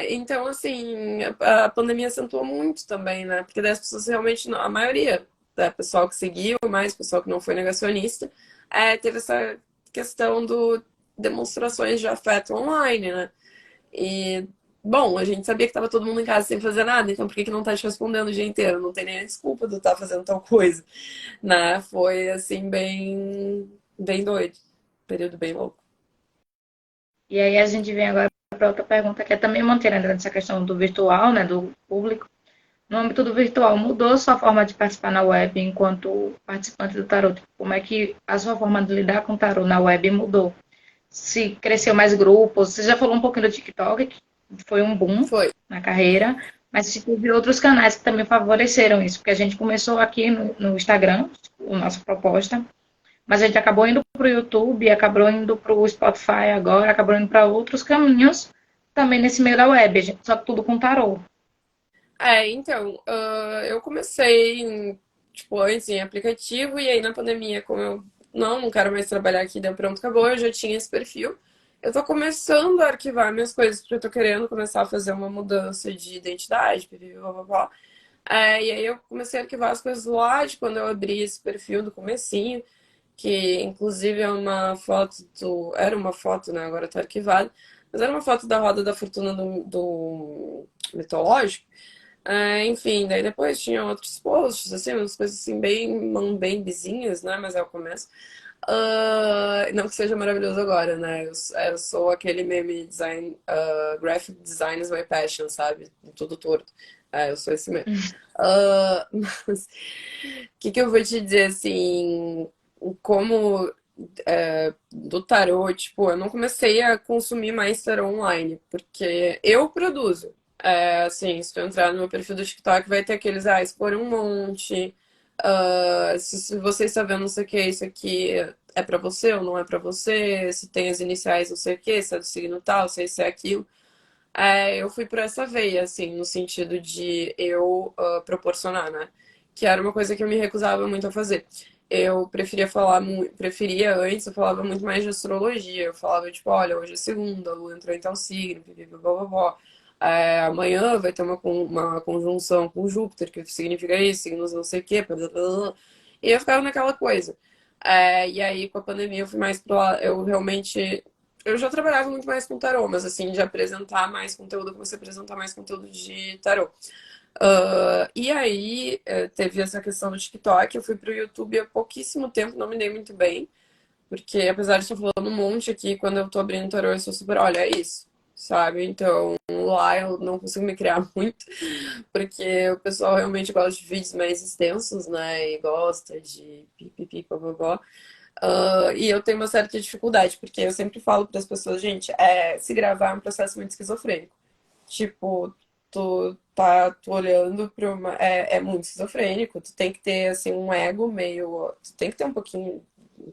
Então, assim, a pandemia acentuou muito também, né? Porque daí as pessoas realmente, a maioria, né, pessoal que seguiu, mais pessoal que não foi negacionista, teve essa questão do demonstrações de afeto online, né? E, bom, a gente sabia que tava todo mundo em casa sem fazer nada, então por que que não tá te respondendo o dia inteiro? Não tem nem a desculpa de estar fazendo tal coisa, né? Foi, assim, bem doido. Período bem louco. E aí a gente vem agora para outra pergunta, que é também mantendo essa questão do virtual, né, do público. No âmbito do virtual, mudou sua forma de participar na web enquanto participante do tarot? Como é que a sua forma de lidar com o tarot na web mudou? Se cresceu mais grupos? Você já falou um pouquinho do TikTok, que foi um boom Foi. na carreira, mas se teve outros canais que também favoreceram isso, porque a gente começou aqui no Instagram, a nossa proposta, mas a gente acabou indo para o YouTube, acabou indo para o Spotify agora, acabou indo para outros caminhos também nesse meio da web, só que tudo com tarô. Então, eu comecei, tipo, antes em aplicativo, e aí na pandemia, como eu não quero mais trabalhar aqui, deu pronto, acabou, eu já tinha esse perfil. Eu tô começando a arquivar minhas coisas, porque eu tô querendo começar a fazer uma mudança de identidade, pipipi, blá. E aí eu comecei a arquivar as coisas lá de quando eu abri esse perfil do comecinho, que inclusive é uma foto do... Era uma foto, né? Agora tá arquivado. Mas era uma foto da Roda da Fortuna do mitológico. Enfim, daí depois tinha outros posts, assim, umas coisas assim bem bizinhas, né? Mas é o começo. Não que seja maravilhoso agora, né? Eu sou aquele meme design, graphic design is my passion, sabe? Tudo torto. Eu sou esse mesmo. Mas o que eu vou te dizer, assim, como do tarô, tipo, eu não comecei a consumir mais tarô online, porque eu produzo. Assim, se tu entrar no meu perfil do TikTok, vai ter aqueles, expor um monte, se você está vendo não sei o que, isso aqui é pra você ou não é pra você, se tem as iniciais não sei o que, se é do signo tal, se é isso é aquilo. Eu fui por essa veia, assim, no sentido de eu proporcionar, né? Que era uma coisa que eu me recusava muito a fazer. Eu preferia falar, preferia antes, eu falava muito mais de astrologia. Eu falava, tipo, olha, hoje é segunda, a lua entrou em tal signo, blá. Amanhã vai ter uma conjunção com Júpiter, que significa isso, signos não sei o quê, blá, blá, blá. E eu ficava naquela coisa. E aí, com a pandemia, eu fui mais pro lado, eu realmente eu já trabalhava muito mais com tarô, mas assim, de apresentar mais conteúdo, eu comecei a apresentar mais conteúdo de tarô. E aí, teve essa questão do TikTok, eu fui pro YouTube há pouquíssimo tempo, não me dei muito bem, porque apesar de estar falando um monte aqui, quando eu tô abrindo tarô, eu sou super, olha, é isso, sabe? Então, lá eu não consigo me criar muito, porque o pessoal realmente gosta de vídeos mais extensos, né? E gosta de pipipi, popopó. E eu tenho uma certa dificuldade, porque eu sempre falo para as pessoas, gente, se gravar é um processo muito esquizofrênico. Tipo, tu olhando para uma. É muito esquizofrênico, tu tem que ter, assim, um ego meio. Tu tem que ter um pouquinho.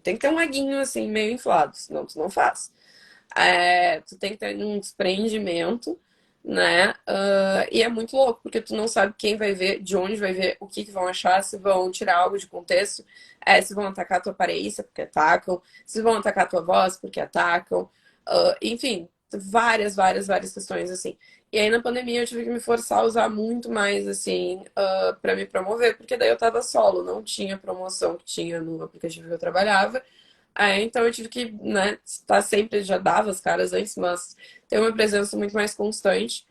Tem que ter um eguinho, assim, meio inflado, senão tu não faz. Tu tem que ter um desprendimento, né? E é muito louco, porque tu não sabe quem vai ver, de onde vai ver, o que vão achar, se vão tirar algo de contexto, se vão atacar a tua aparência, porque atacam, se vão atacar a tua voz, porque atacam. Enfim, várias questões, assim. E aí, na pandemia, eu tive que me forçar a usar muito mais, assim, para me promover, porque daí eu tava solo, não tinha promoção que tinha no aplicativo que eu trabalhava. Então eu tive que, né, estar sempre, já dava as caras antes, mas ter uma presença muito mais constante,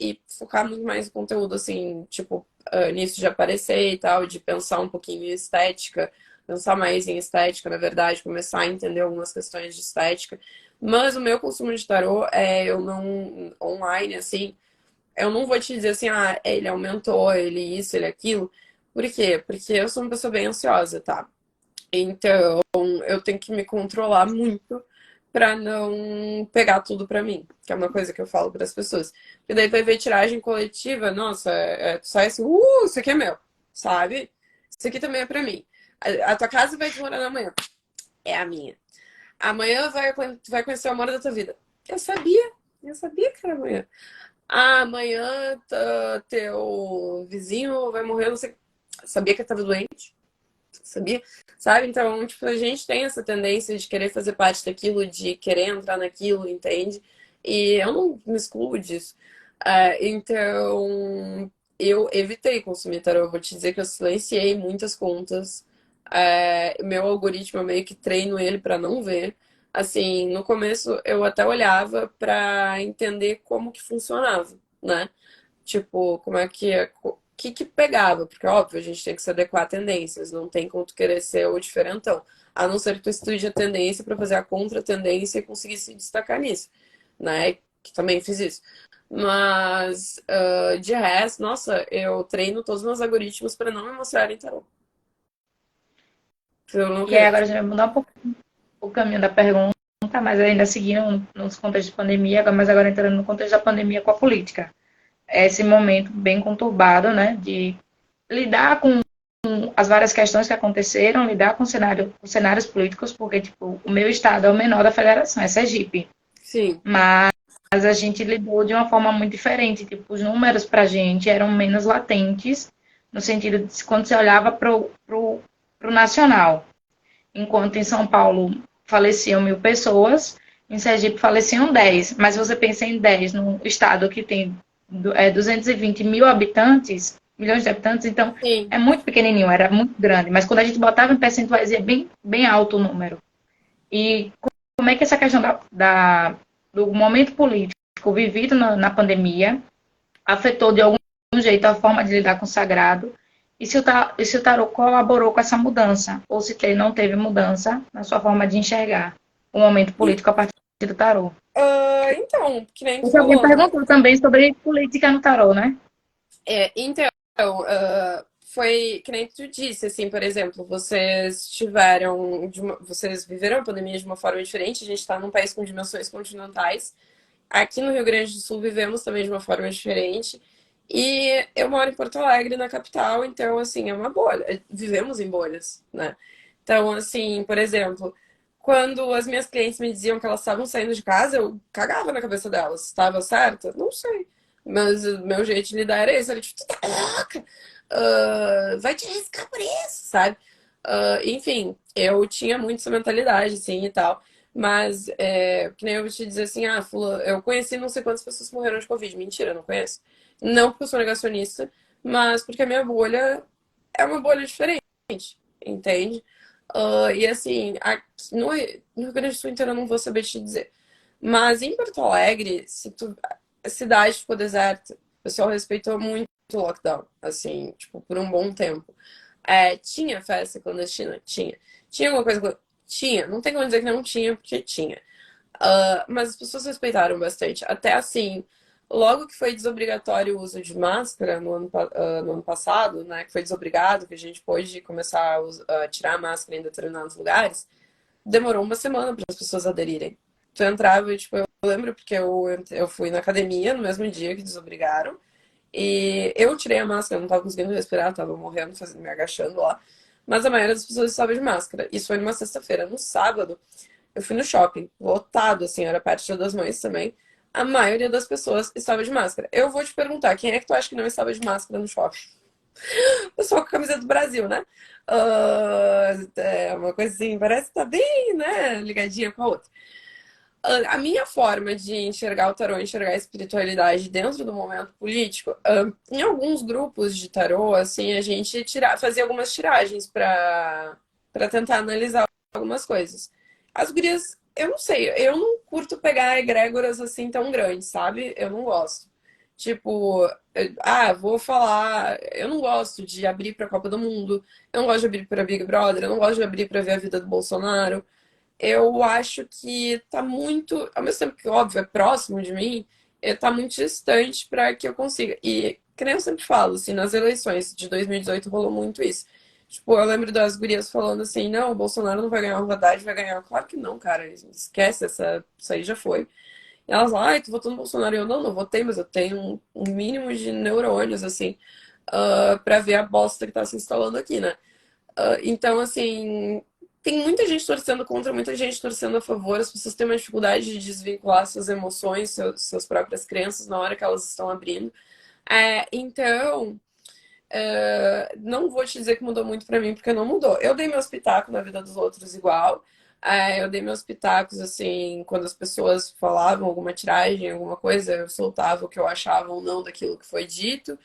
e focar muito mais no conteúdo, assim, tipo, nisso de aparecer e tal, de pensar um pouquinho em estética, pensar mais em estética, na verdade, começar a entender algumas questões de estética. Mas o meu consumo de tarô eu não, online, assim, eu não vou te dizer assim, ah, ele aumentou, ele isso, ele aquilo. Por quê? Porque eu sou uma pessoa bem ansiosa, tá? Então, eu tenho que me controlar muito pra não pegar tudo pra mim, que é uma coisa que eu falo para as pessoas. Porque daí vai ver tiragem coletiva, nossa, sai assim, isso aqui é meu, sabe? Isso aqui também é pra mim. A tua casa vai desmoronar amanhã, é a minha. Amanhã vai conhecer o amor da tua vida. Eu sabia que era amanhã. Ah, amanhã teu vizinho vai morrer, não sei. Sabia que eu tava doente, sabia? Sabe? Então, tipo, a gente tem essa tendência de querer fazer parte daquilo, de querer entrar naquilo, entende? E eu não me excluo disso. Então, eu evitei consumir tarô. Eu vou te dizer que eu silenciei muitas contas. Meu algoritmo, eu meio que treino ele para não ver. Assim, no começo eu até olhava para entender como que funcionava, né? Tipo, como é que é, que pegava? Porque, óbvio, a gente tem que se adequar a tendências, não tem como tu querer ser o diferentão. A não ser que tu estude a tendência para fazer a contra-tendência e conseguir se destacar nisso, né? Que também fiz isso. Mas, de resto, nossa, eu treino todos os meus algoritmos para não me mostrarem tarô. Eu não E aí querer. agora a gente vai mudar um pouco o caminho da pergunta, mas ainda seguindo nos contextos de pandemia, mas agora entrando no contexto da pandemia com a política. É esse momento bem conturbado, né, de lidar com as várias questões que aconteceram, lidar com cenários políticos, porque, tipo, o meu estado é o menor da federação, é Sergipe. Sim, Mas a gente lidou de uma forma muito diferente. Tipo, os números para a gente eram menos latentes, no sentido de quando você olhava para o nacional. Enquanto em São Paulo faleciam 1.000 pessoas, em Sergipe faleciam 10. Mas se você pensa em 10 num estado que tem 220 mil habitantes, milhões de habitantes, então sim. é muito pequenininho, era muito grande. Mas quando a gente botava em percentuais, é bem, bem alto o número. E como é que essa questão do momento político vivido na pandemia afetou de algum jeito a forma de lidar com o sagrado? E se o tarot colaborou com essa mudança? Ou se não teve mudança na sua forma de enxergar o momento político a partir do tarot? Então, que nem tu Porque alguém falou, né? perguntou também sobre política no tarot, né? Então, foi que nem tu disse, assim, por exemplo, vocês tiveram, vocês viveram a pandemia de uma forma diferente, a gente está num país com dimensões continentais. Aqui no Rio Grande do Sul vivemos também de uma forma diferente. E eu moro em Porto Alegre, na capital, então, assim, é uma bolha. Vivemos em bolhas, né? Então, assim, por exemplo, quando as minhas clientes me diziam que elas estavam saindo de casa, eu cagava na cabeça delas. Estava certa? Não sei. Mas o meu jeito de lidar era esse. Era tipo, tu tá louca? Vai te arriscar por isso, sabe? Enfim, eu tinha muito essa mentalidade, assim, e tal. Mas, que nem eu vou te dizer assim, eu conheci não sei quantas pessoas que morreram de Covid. Mentira, eu não conheço. Não porque eu sou negacionista, mas porque a minha bolha é uma bolha diferente, entende? E assim, aqui no Rio Grande do Sul inteiro eu não vou saber te dizer. Mas em Porto Alegre, a cidade ficou deserta, o pessoal respeitou muito o lockdown, assim, tipo, por um bom tempo. Tinha festa clandestina? Tinha. Tinha alguma coisa. Tinha. Não tem como dizer que não tinha, porque tinha. Mas as pessoas respeitaram bastante. Até assim, logo que foi desobrigatório o uso de máscara no ano passado, né? Que foi desobrigado, que a gente pôde começar a tirar a máscara em determinados lugares, demorou uma semana para as pessoas aderirem. Tu entrava e, tipo, eu lembro porque eu fui na academia no mesmo dia que desobrigaram. E eu tirei a máscara, não tava conseguindo respirar, tava morrendo, me agachando lá. Mas a maioria das pessoas estava de máscara. Isso foi numa sexta-feira. No sábado, eu fui no shopping, lotado, assim, era perto do Dia das Mães também. A maioria das pessoas estava de máscara. Eu vou te perguntar, quem é que tu acha que não estava de máscara no shopping? O pessoal com a camisa do Brasil, né? É uma coisa assim, parece que tá bem, né, ligadinha com a outra. A minha forma de enxergar o tarô, enxergar a espiritualidade dentro do momento político, em alguns grupos de tarô, assim, a gente fazia algumas tiragens para tentar analisar algumas coisas. As gurias, eu não sei, eu não curto pegar egrégoras assim tão grandes, sabe? Eu não gosto. Tipo, vou falar. Eu não gosto de abrir pra Copa do Mundo, eu não gosto de abrir pra Big Brother, eu não gosto de abrir pra ver a vida do Bolsonaro. Eu acho que tá muito, ao mesmo tempo que, óbvio, é próximo de mim, tá muito distante para que eu consiga. E, que nem eu sempre falo, assim, nas eleições de 2018 rolou muito isso. Tipo, eu lembro das gurias falando assim, não, o Bolsonaro não vai ganhar, o Haddad vai ganhar. Claro que não, cara, esquece, isso aí já foi. E elas, ai, tu votou no Bolsonaro. E eu, não votei, mas eu tenho um mínimo de neurônios, assim, pra ver a bosta que tá se instalando aqui, né? Então, assim, tem muita gente torcendo contra, muita gente torcendo a favor. As pessoas têm uma dificuldade de desvincular suas emoções, suas próprias crenças na hora que elas estão abrindo. Então, não vou te dizer que mudou muito pra mim, porque não mudou. Eu dei meus pitacos na vida dos outros igual. Eu dei meus pitacos, assim, quando as pessoas falavam alguma tiragem, alguma coisa, eu soltava o que eu achava ou não daquilo que foi dito.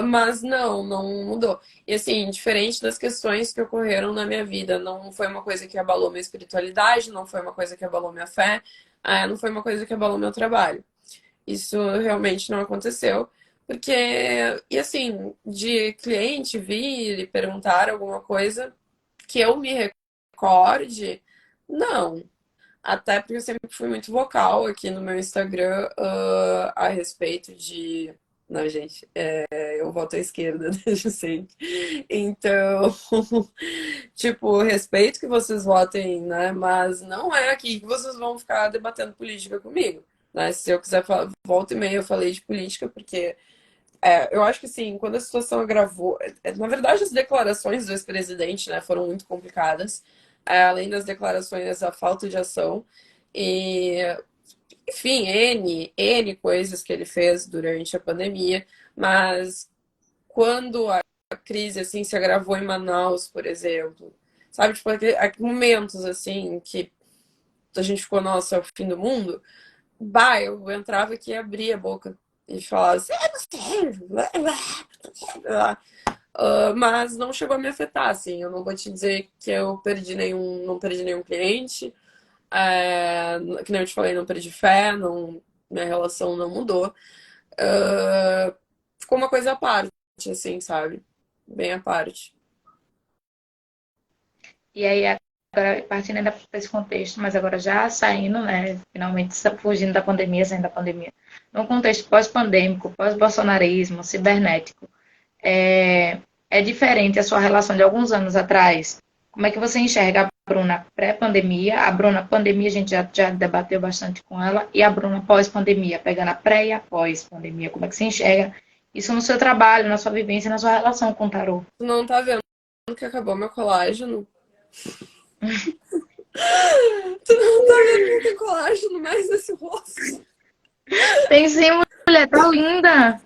Mas não mudou. E assim, diferente das questões que ocorreram na minha vida, não foi uma coisa que abalou minha espiritualidade, não foi uma coisa que abalou minha fé, não foi uma coisa que abalou meu trabalho. Isso realmente não aconteceu. Porque, e assim, de cliente vir e perguntar alguma coisa que eu me recorde, não. Até porque eu sempre fui muito vocal aqui no meu Instagram, a respeito de. Não, gente, eu voto à esquerda desde sempre. Então, tipo, respeito que vocês votem, né? Mas não é aqui que vocês vão ficar debatendo política comigo. Né? Se eu quiser falar, volta e meia eu falei de política, porque eu acho que assim, quando a situação agravou, na verdade as declarações do ex-presidente, né, foram muito complicadas, além das declarações, a falta de ação e, enfim, N coisas que ele fez durante a pandemia, mas quando a crise assim se agravou em Manaus, por exemplo, sabe, tipo, momentos assim que a gente ficou, nossa, é o fim do mundo, eu entrava aqui e abria a boca e falava assim, não sei, mas não chegou a me afetar, assim. Eu não vou te dizer que eu não perdi nenhum cliente, que nem eu te falei, não perdi fé, não, minha relação não mudou. Ficou uma coisa à parte, assim, sabe? Bem à parte. E aí, agora, partindo ainda para esse contexto, mas agora já saindo, né, finalmente fugindo da pandemia, saindo da pandemia, num contexto pós-pandêmico, pós-bolsonarismo, cibernético, é diferente a sua relação de alguns anos atrás? Como é que você enxerga a Bruna pré-pandemia? A Bruna pandemia, a gente já debateu bastante com ela, e a Bruna pós-pandemia, pegando a pré e a pós-pandemia, como é que você enxerga isso no seu trabalho, na sua vivência, na sua relação com o tarô? Tu não tá vendo que acabou meu colágeno? Tu não tá vendo que não tem colágeno mais nesse rosto? Tem sim, mulher, tá linda!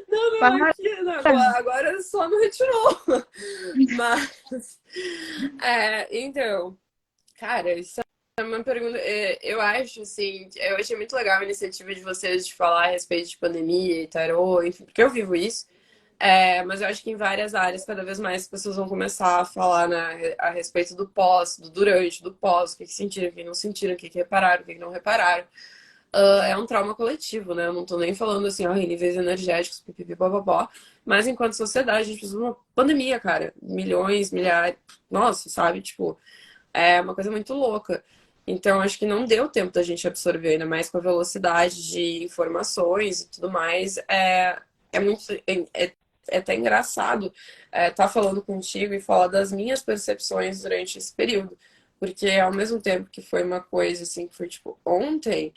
Não, Para. aqui, não, agora só não retirou. Mas, então, cara, isso é uma pergunta. Eu acho, assim, eu achei muito legal a iniciativa de vocês de falar a respeito de pandemia e tarô, enfim, porque eu vivo isso. Mas eu acho que em várias áreas, cada vez mais as pessoas vão começar a falar, né, a respeito do pós, do durante, do pós, o que sentiram, o que não sentiram, o que repararam, o que não repararam. É um trauma coletivo, né? Eu não tô nem falando assim, ó, em níveis energéticos, pipipi, bababó, mas enquanto sociedade, a gente precisa de uma pandemia, cara. Milhões, milhares, nossa, sabe? Tipo, é uma coisa muito louca. Então, acho que não deu tempo da gente absorver, ainda mais com a velocidade de informações e tudo mais. É muito. É até engraçado estar falando contigo e falar das minhas percepções durante esse período. Porque ao mesmo tempo que foi uma coisa assim, que foi tipo ontem,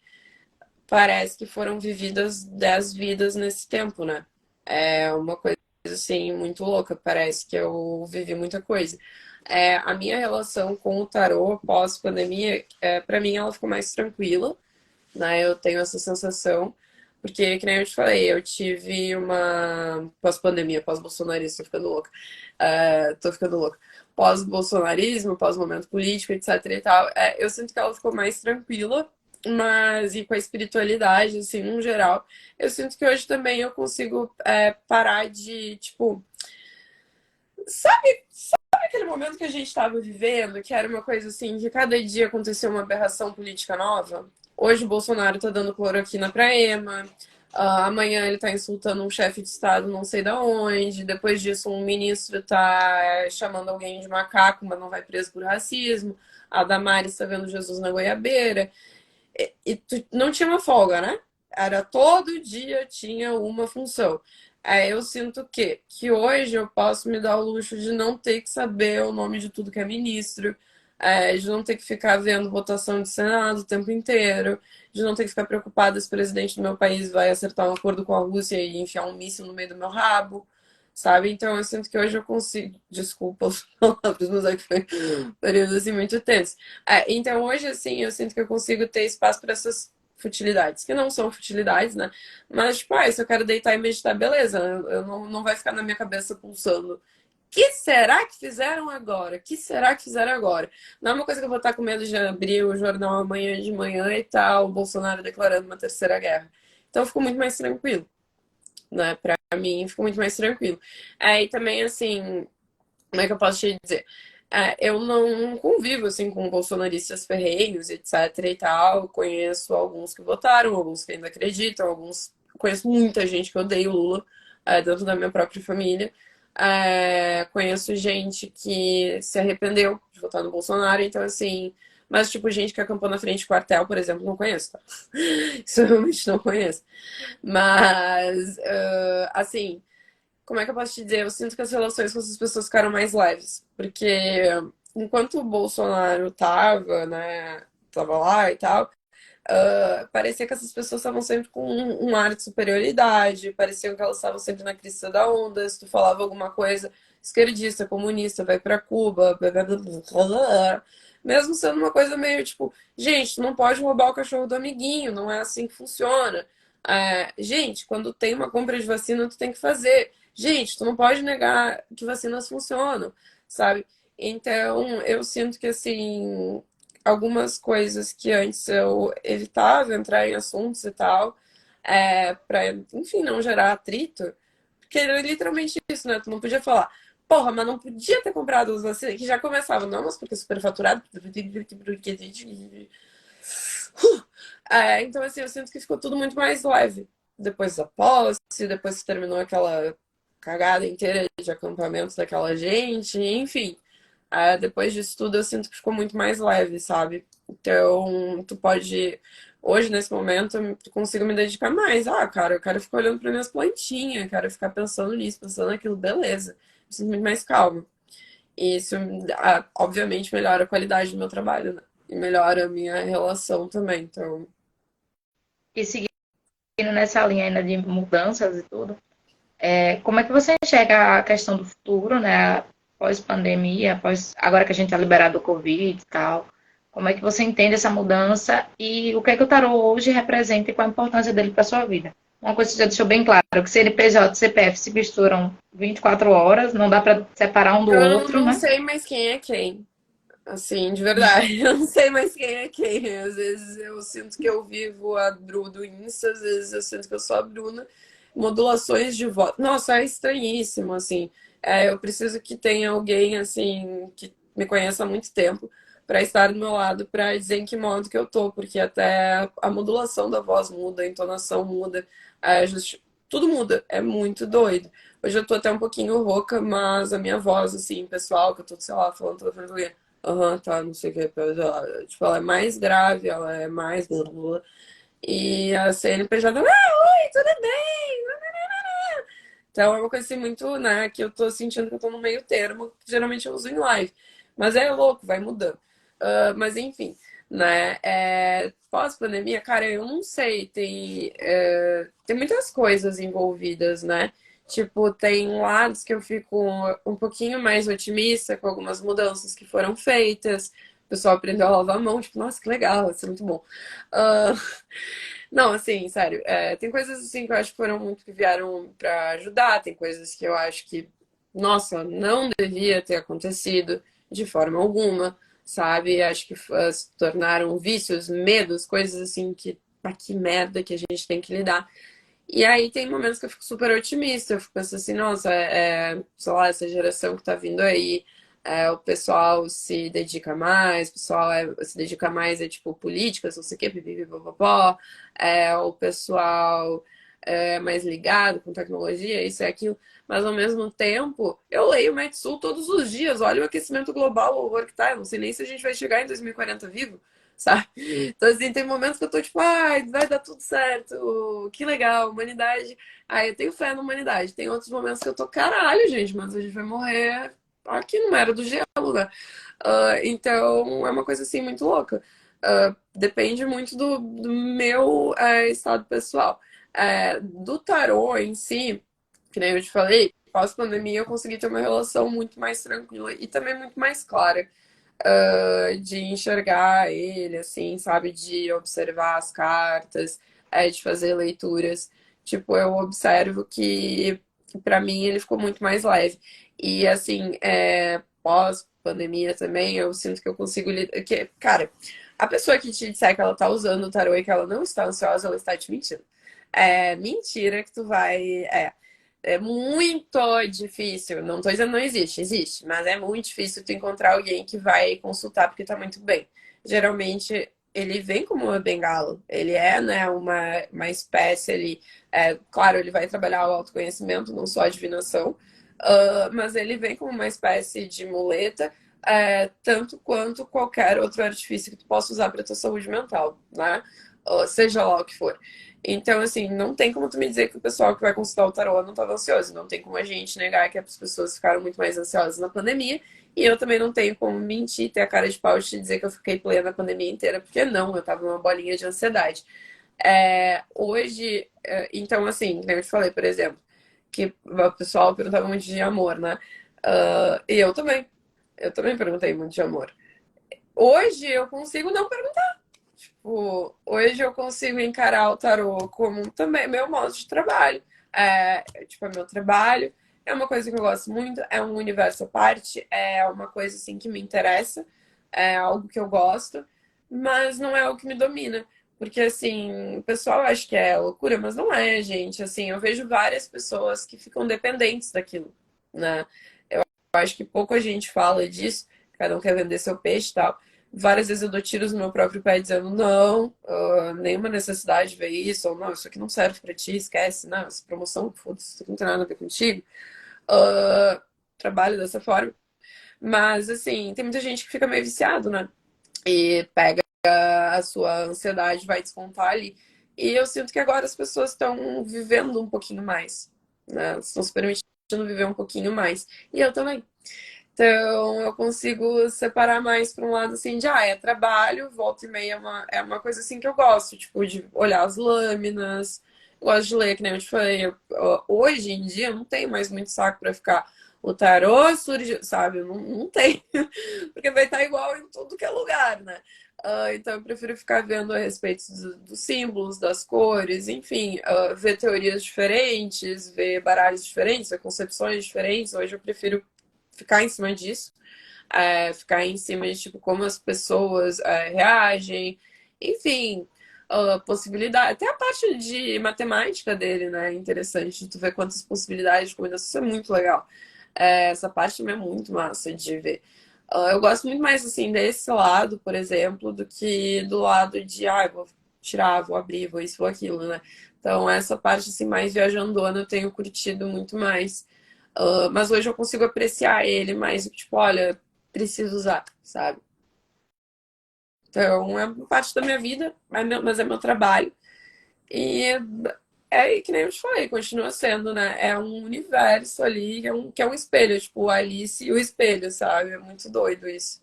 parece que foram vividas 10 vidas nesse tempo, né? É uma coisa assim muito louca. Parece que eu vivi muita coisa. A minha relação com o tarô pós-pandemia, para mim, ela ficou mais tranquila, né? Eu tenho essa sensação, porque, que nem eu te falei, eu tive uma pós-pandemia, pós-bolsonarismo, tô ficando louca. Tô ficando louca. Pós-bolsonarismo, pós-momento político, etc e tal. Eu sinto que ela ficou mais tranquila, mas e com a espiritualidade, assim, no geral. Eu sinto que hoje também eu consigo parar de, tipo, sabe aquele momento que a gente estava vivendo, que era uma coisa assim, que cada dia acontecia uma aberração política nova? Hoje o Bolsonaro tá dando cloroquina pra Ema, Amanhã ele tá insultando um chefe de estado não sei da onde. Depois disso, um ministro tá chamando alguém de macaco, mas não vai preso por racismo. A Damares tá vendo Jesus na goiabeira. E não tinha uma folga, né? Era todo dia tinha uma função. Aí eu sinto que hoje eu posso me dar o luxo de não ter que saber o nome de tudo que é ministro, de não ter que ficar vendo votação de Senado o tempo inteiro, de não ter que ficar preocupada se o presidente do meu país vai acertar um acordo com a Rússia e enfiar um míssil no meio do meu rabo, sabe? Então eu sinto que hoje eu consigo. Desculpa as palavras, mas é que foi um período assim muito tenso. Então hoje, assim, eu sinto que eu consigo ter espaço para essas futilidades, que não são futilidades, né? Mas, tipo, se eu quero deitar e meditar, beleza, eu não vai ficar na minha cabeça pulsando. Que será que fizeram agora? Que será que fizeram agora? Não é uma coisa que eu vou estar com medo de abrir o jornal amanhã de manhã e tal, o Bolsonaro declarando uma terceira guerra. Então eu fico muito mais tranquilo, né? Pra mim, fico muito mais tranquilo. E também, assim, como é que eu posso te dizer? Eu não convivo assim com bolsonaristas ferrenhos, etc e tal. Conheço alguns que votaram, alguns que ainda acreditam, alguns. Conheço muita gente que odeia o Lula, dentro da minha própria família. Conheço gente que se arrependeu de votar no Bolsonaro, então assim. Mas, tipo, gente que acampou na frente do quartel, por exemplo, não conheço, tá? Isso eu realmente não conheço. Mas, assim, como é que eu posso te dizer? Eu sinto que as relações com essas pessoas ficaram mais leves. Porque enquanto o Bolsonaro tava lá e tal, parecia que essas pessoas estavam sempre com um ar de superioridade, parecia que elas estavam sempre na crista da onda. Se tu falava alguma coisa esquerdista, comunista, vai pra Cuba, blá, blá, blá, blá, blá. Mesmo sendo uma coisa meio tipo, gente, tu não pode roubar o cachorro do amiguinho, não é assim que funciona. Gente, quando tem uma compra de vacina, tu tem que fazer. Gente, tu não pode negar que vacinas funcionam, sabe? Então, eu sinto que, assim, algumas coisas que antes eu evitava entrar em assuntos e tal, pra, enfim, não gerar atrito, porque era literalmente isso, né? Tu não podia falar, porra, mas não podia ter comprado as vacinas, que já começava, não, mas porque é superfaturado, então, assim, eu sinto que ficou tudo muito mais leve depois da posse, depois que terminou aquela cagada inteira de acampamento daquela gente, enfim. Depois disso tudo, eu sinto que ficou muito mais leve, sabe? Então, tu pode. Hoje, nesse momento, eu consigo me dedicar mais. Cara, eu quero ficar olhando para minhas plantinhas, eu quero ficar pensando nisso, pensando naquilo, beleza. Me sinto muito mais calma. E isso, obviamente, melhora a qualidade do meu trabalho, né? E melhora a minha relação também. Então, E seguindo nessa linha ainda de mudanças e tudo, como é que você enxerga a questão do futuro, né? Pós-pandemia, agora que a gente está liberado do Covid e tal, como é que você entende essa mudança e o que é que o tarô hoje representa e qual a importância dele para sua vida? Uma coisa que você já deixou bem claro, que CNPJ e CPF se misturam 24 horas, não dá para separar um do eu outro, não né? sei mais quem é quem. Assim, de verdade. Eu não sei mais quem é quem. Às vezes eu sinto que eu vivo a Bru do Insta, às vezes eu sinto que eu sou a Bruna. Modulações de voz. Nossa, é estranhíssimo, assim. Eu preciso que tenha alguém, assim, que me conheça há muito tempo para estar do meu lado, para dizer em que modo que eu tô, porque até a modulação da voz muda, a entonação muda, tudo muda. É muito doido. Hoje eu tô até um pouquinho rouca, mas a minha voz, assim, pessoal, que eu tô, sei lá, falando toda frente, aham, tá, não sei o que. Tipo, ela é mais grave, ela é mais. Blá, blá, blá. E a CNPJ, oi, tudo bem? Então é uma coisa assim muito, né, que eu tô sentindo que eu tô no meio termo, que geralmente eu uso em live. Mas é louco, vai mudando. Mas enfim, né, pós-pandemia, cara, eu não sei, tem muitas coisas envolvidas, né? Tipo, tem lados que eu fico um pouquinho mais otimista com algumas mudanças que foram feitas. O pessoal aprendeu a lavar a mão, tipo, nossa, que legal, isso é muito bom. Ah, não, assim, sério, tem coisas assim que eu acho que foram muito que vieram pra ajudar, tem coisas que eu acho que, nossa, não devia ter acontecido de forma alguma, sabe? Acho que se tornaram vícios, medos, coisas assim que, que merda que a gente tem que lidar. E aí tem momentos que eu fico super otimista, eu fico pensando assim, nossa, sei lá, essa geração que tá vindo aí, o pessoal se dedica mais, o pessoal se dedica mais a, tipo, políticas, não sei o quê, pipipipopopó, o pessoal mais ligado com tecnologia, isso e aquilo, mas ao mesmo tempo eu leio o Metsul todos os dias, olha o aquecimento global, o horror que tá, eu não sei nem se a gente vai chegar em 2040 vivo, sabe? Então, assim, tem momentos que eu tô tipo, ai, vai dar tudo certo, que legal, humanidade. Ai, eu tenho fé na humanidade. Tem outros momentos que eu tô, caralho, gente, mas a gente vai morrer aqui no Era do Gelo, né? Então, é uma coisa assim muito louca. Depende muito do meu estado pessoal. Do tarô em si, que nem eu te falei, pós-pandemia eu consegui ter uma relação muito mais tranquila e também muito mais clara de enxergar ele, assim, sabe? De observar as cartas, de fazer leituras. Tipo, eu observo que para mim ele ficou muito mais leve. E, assim, pós-pandemia também, eu sinto que eu consigo lidar. Que, cara, a pessoa que te disser que ela tá usando o tarô e que ela não está ansiosa, ela está te mentindo. É mentira que tu vai. É muito difícil. Não tô dizendo que não existe, existe, mas é muito difícil tu encontrar alguém que vai consultar porque tá muito bem. Geralmente ele vem como uma bengala, ele é, né, uma espécie ali. Claro, ele vai trabalhar o autoconhecimento, não só a divinação, mas ele vem como uma espécie de muleta, tanto quanto qualquer outro artifício que tu possa usar para tua saúde mental, né? Seja lá o que for. Então, assim, não tem como tu me dizer que o pessoal que vai consultar o tarô não estava ansioso. Não tem como a gente negar que as pessoas ficaram muito mais ansiosas na pandemia. E eu também não tenho como mentir, ter a cara de pau e te dizer que eu fiquei plena a pandemia inteira, porque não, eu tava numa bolinha de ansiedade. Hoje, então, assim, como eu te falei, por exemplo, que o pessoal perguntava muito de amor, né? E eu também perguntei muito de amor. Hoje eu consigo não perguntar. Hoje eu consigo encarar o tarô como também meu modo de trabalho. Tipo, é meu trabalho, é uma coisa que eu gosto muito, é um universo à parte, é uma coisa assim que me interessa, é algo que eu gosto, mas não é o que me domina. Porque assim, o pessoal acha que é loucura, mas não é, gente. Assim, eu vejo várias pessoas que ficam dependentes daquilo, né? Eu acho que pouca gente fala disso, cada um quer vender seu peixe e tal. Várias vezes eu dou tiros no meu próprio pé dizendo não, nenhuma necessidade de ver isso, ou não, isso aqui não serve pra ti, esquece, não, essa promoção, foda-se, isso aqui não tem nada a ver contigo. Uh, Trabalho dessa forma. Mas, assim, tem muita gente que fica meio viciado, né? E pega a sua ansiedade, vai descontar ali. E eu sinto que agora as pessoas estão vivendo um pouquinho mais, né? Estão se permitindo viver um pouquinho mais. E eu também. Então, eu consigo separar mais para um lado assim de, é trabalho, volta e meia é uma coisa assim que eu gosto, tipo, de olhar as lâminas, gosto de ler, que nem eu te falei. Hoje em dia, eu não tenho mais muito saco para ficar. O tarô surge, sabe? Não tem, porque vai estar igual em tudo que é lugar, né? Então, eu prefiro ficar vendo a respeito dos símbolos, das cores, enfim, ver teorias diferentes, ver baralhos diferentes, ver concepções diferentes. Hoje eu prefiro ficar em cima disso, ficar em cima de tipo, como as pessoas reagem, enfim, possibilidade. Até a parte de matemática dele, né? Interessante de tu ver quantas possibilidades de combinação, isso é muito legal. Essa parte também é muito massa de ver. Eu gosto muito mais assim desse lado, por exemplo, do que do lado de vou tirar, vou abrir, vou isso, vou aquilo, né? Então, essa parte assim, mais viajandona eu tenho curtido muito mais. Mas hoje eu consigo apreciar ele mais, tipo, olha, preciso usar, sabe? Então, é parte da minha vida, mas é meu trabalho. E que nem eu te falei, continua sendo, né? É um universo ali, que é um espelho, tipo, a Alice e o espelho, sabe? É muito doido isso.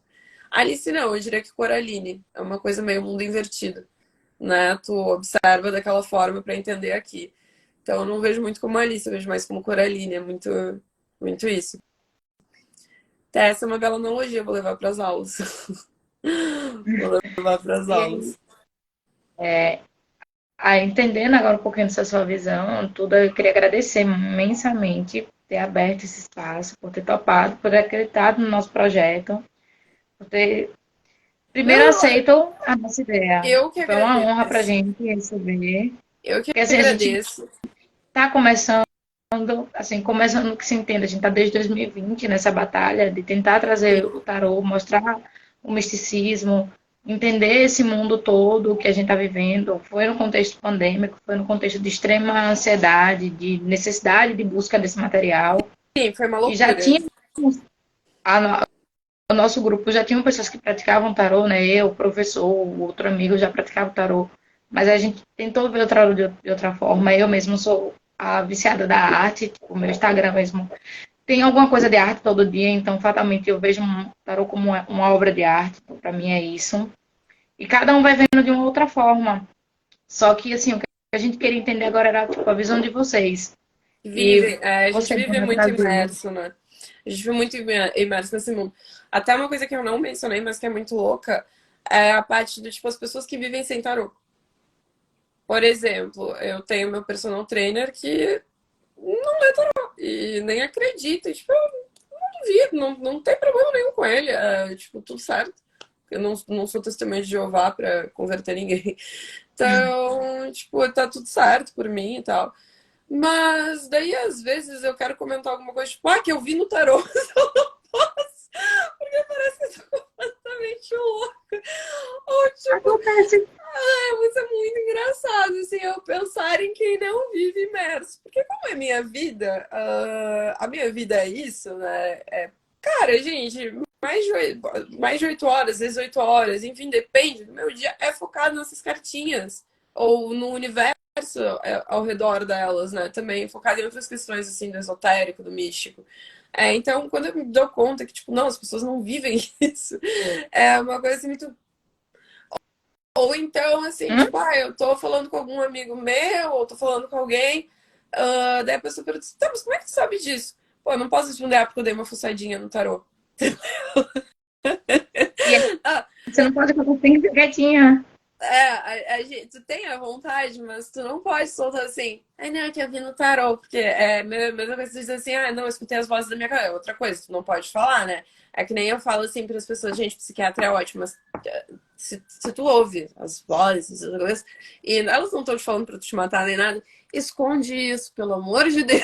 Alice não, eu diria que Coraline. É uma coisa meio mundo invertido, né? Tu observa daquela forma para entender aqui. Então, eu não vejo muito como Alice, eu vejo mais como Coraline. É muito, muito isso. Até essa é uma bela analogia, vou levar para as aulas. Vou levar para as E aí, aulas. entendendo agora um pouquinho dessa sua visão, tudo, eu queria agradecer imensamente por ter aberto esse espaço, por ter topado, por ter acreditado no nosso projeto, por ter, primeiro, Não, aceito a nossa ideia. eu que Foi uma honra para a agradeço. gente receber, Eu que porque assim, a gente agradeço. está começando, assim, começando que se entenda, a gente está desde 2020 nessa batalha de tentar trazer o tarô, mostrar o misticismo, entender esse mundo todo que a gente está vivendo. Foi no contexto pandêmico, foi no contexto de extrema ansiedade, de necessidade de busca desse material. Sim, foi uma E já loucura. tinha, a, o nosso grupo já tinham pessoas que praticavam tarô, né? Eu, professor, outro amigo já praticava tarô. Mas a gente tentou ver o tarô de outra forma. Eu mesmo sou a viciada da arte, tipo, o meu Instagram mesmo tem alguma coisa de arte todo dia, então fatalmente eu vejo um tarô como uma obra de arte, então para mim é isso. E cada um vai vendo de uma outra forma. Só que assim, o que a gente queria entender agora era tipo, a visão de vocês. E A gente você, vive no muito Brasil. imerso, né? A gente vive muito imerso nesse mundo. Até uma coisa que eu não mencionei, mas que é muito louca, é a parte do tipo as pessoas que vivem sem tarô. Por exemplo, eu tenho meu personal trainer que e nem acredita. E, tipo, eu não duvido, não tem problema nenhum com ele. É, tipo, tudo certo. Eu não sou testemunha de Jeová pra converter ninguém. Então, tipo, tá tudo certo por mim e tal. Mas daí, às vezes, eu quero comentar alguma coisa, tipo, que eu vi no tarô. Eu não posso, porque parece que eu tô completamente louca. Ou, tipo, Acontece. isso é muito engraçado, assim, eu pensar em quem não vive imerso. Porque como é minha vida, a minha vida é isso, né? Cara, gente, mais de 8 horas, às vezes 8 horas, enfim, depende do meu dia, é focado nessas cartinhas. Ou no universo ao redor delas, né? Também focado em outras questões, assim, do esotérico, do místico. Então, quando eu me dou conta que, tipo, não, as pessoas não vivem isso, é uma coisa assim, muito. Ou então, assim, Hum? tipo, eu tô falando com algum amigo meu, ou tô falando com alguém, daí a pessoa pergunta, tá, mas como é que tu sabe disso? Pô, eu não posso responder, porque eu dei uma fuçadinha no tarô. E aí, Ah, você não pode ficar tem que ficar quietinha. tu tem a vontade, mas tu não pode soltar assim. Não, é que eu vi no tarô, porque é a mesma coisa que tu dizer assim, não, eu escutei as vozes da minha cabeça. Outra coisa, tu não pode falar, né? É que nem eu falo assim para as pessoas, gente, psiquiatra é ótimo, mas se tu ouve as vozes, as coisas, e elas não estão te falando para tu te matar nem nada, esconde isso, pelo amor de Deus,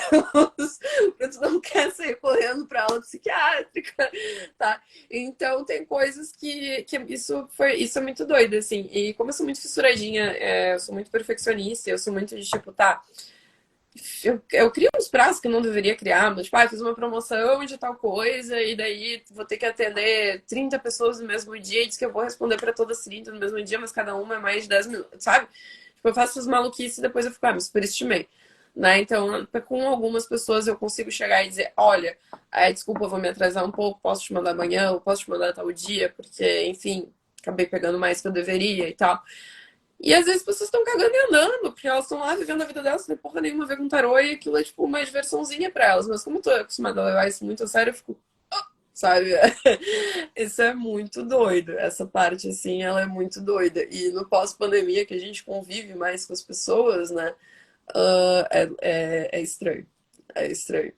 porque tu não quer sair correndo para aula psiquiátrica, tá? Então tem coisas que isso é muito doido, assim. E como eu sou muito fissuradinha, eu sou muito perfeccionista, eu sou muito de tipo, tá. Eu crio uns prazos que eu não deveria criar, mas, tipo, fiz uma promoção de tal coisa, e daí vou ter que atender 30 pessoas no mesmo dia, e diz que eu vou responder para todas 30 no mesmo dia, mas cada uma é mais de 10 minutos, sabe? Tipo, eu faço essas maluquices e depois eu fico, me superestimei. Né? Então, com algumas pessoas eu consigo chegar e dizer, olha, desculpa, eu vou me atrasar um pouco, posso te mandar amanhã, ou posso te mandar tal dia, porque, enfim, acabei pegando mais que eu deveria e tal. E às vezes as pessoas estão cagando e andando, porque elas estão lá vivendo a vida delas, sem porra nenhuma a ver com tarô, e aquilo é tipo uma diversãozinha pra elas. Mas como eu tô acostumada a levar isso muito a sério, eu fico, sabe? Isso é muito doido. Essa parte, assim, ela é muito doida. E no pós-pandemia, que a gente convive mais com as pessoas, né? É estranho. É estranho.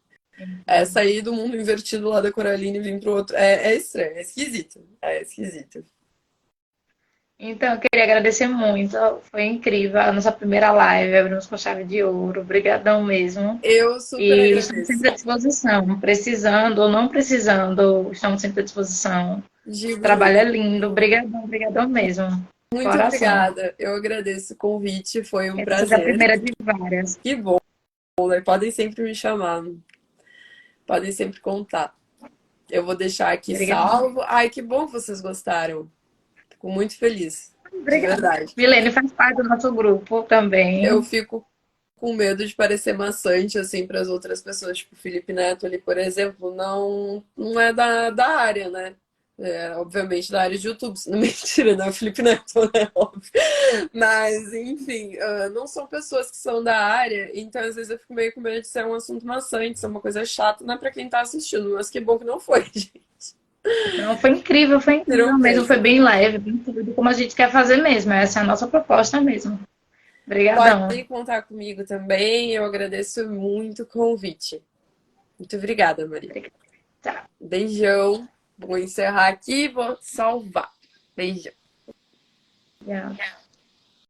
É sair do mundo invertido lá da Coraline e vir pro outro. É estranho, é esquisito. É esquisito. Então, eu queria agradecer muito. Foi incrível. A nossa primeira live, abrimos com chave de ouro. Obrigadão mesmo. Eu super E estamos agradeço. sempre à disposição. Precisando ou não precisando, estamos sempre à disposição. O Digo trabalho é mesmo. lindo. Obrigadão, obrigadão mesmo. Muito Coração. obrigada. Eu agradeço o convite, foi um Essa seja a prazer. primeira de várias. Que bom, né? Podem sempre me chamar, podem sempre contar. Eu vou deixar aqui Obrigada. salvo. Ai, que bom que vocês gostaram. Fico muito feliz, de Obrigada. verdade. Milene faz parte do nosso grupo Eu também. fico com medo de parecer maçante assim para as outras pessoas, tipo o Felipe Neto ali, por exemplo, não é da área, né? Obviamente da área de YouTube, não mentira, não é o Felipe Neto, né? Óbvio. Mas, enfim, não são pessoas que são da área, então às vezes eu fico meio com medo de ser um assunto maçante, ser uma coisa chata, não é pra quem tá assistindo, mas que bom que não foi, gente. Não, foi incrível Tirou mesmo, foi peso. bem leve, bem tudo como a gente quer fazer mesmo. Essa é a nossa proposta mesmo. Obrigadão. Pode contar comigo também, eu agradeço muito o convite. Muito obrigada, Maria. Obrigada. Tchau. Beijão. Vou encerrar aqui e vou salvar. Beijão. Tchau.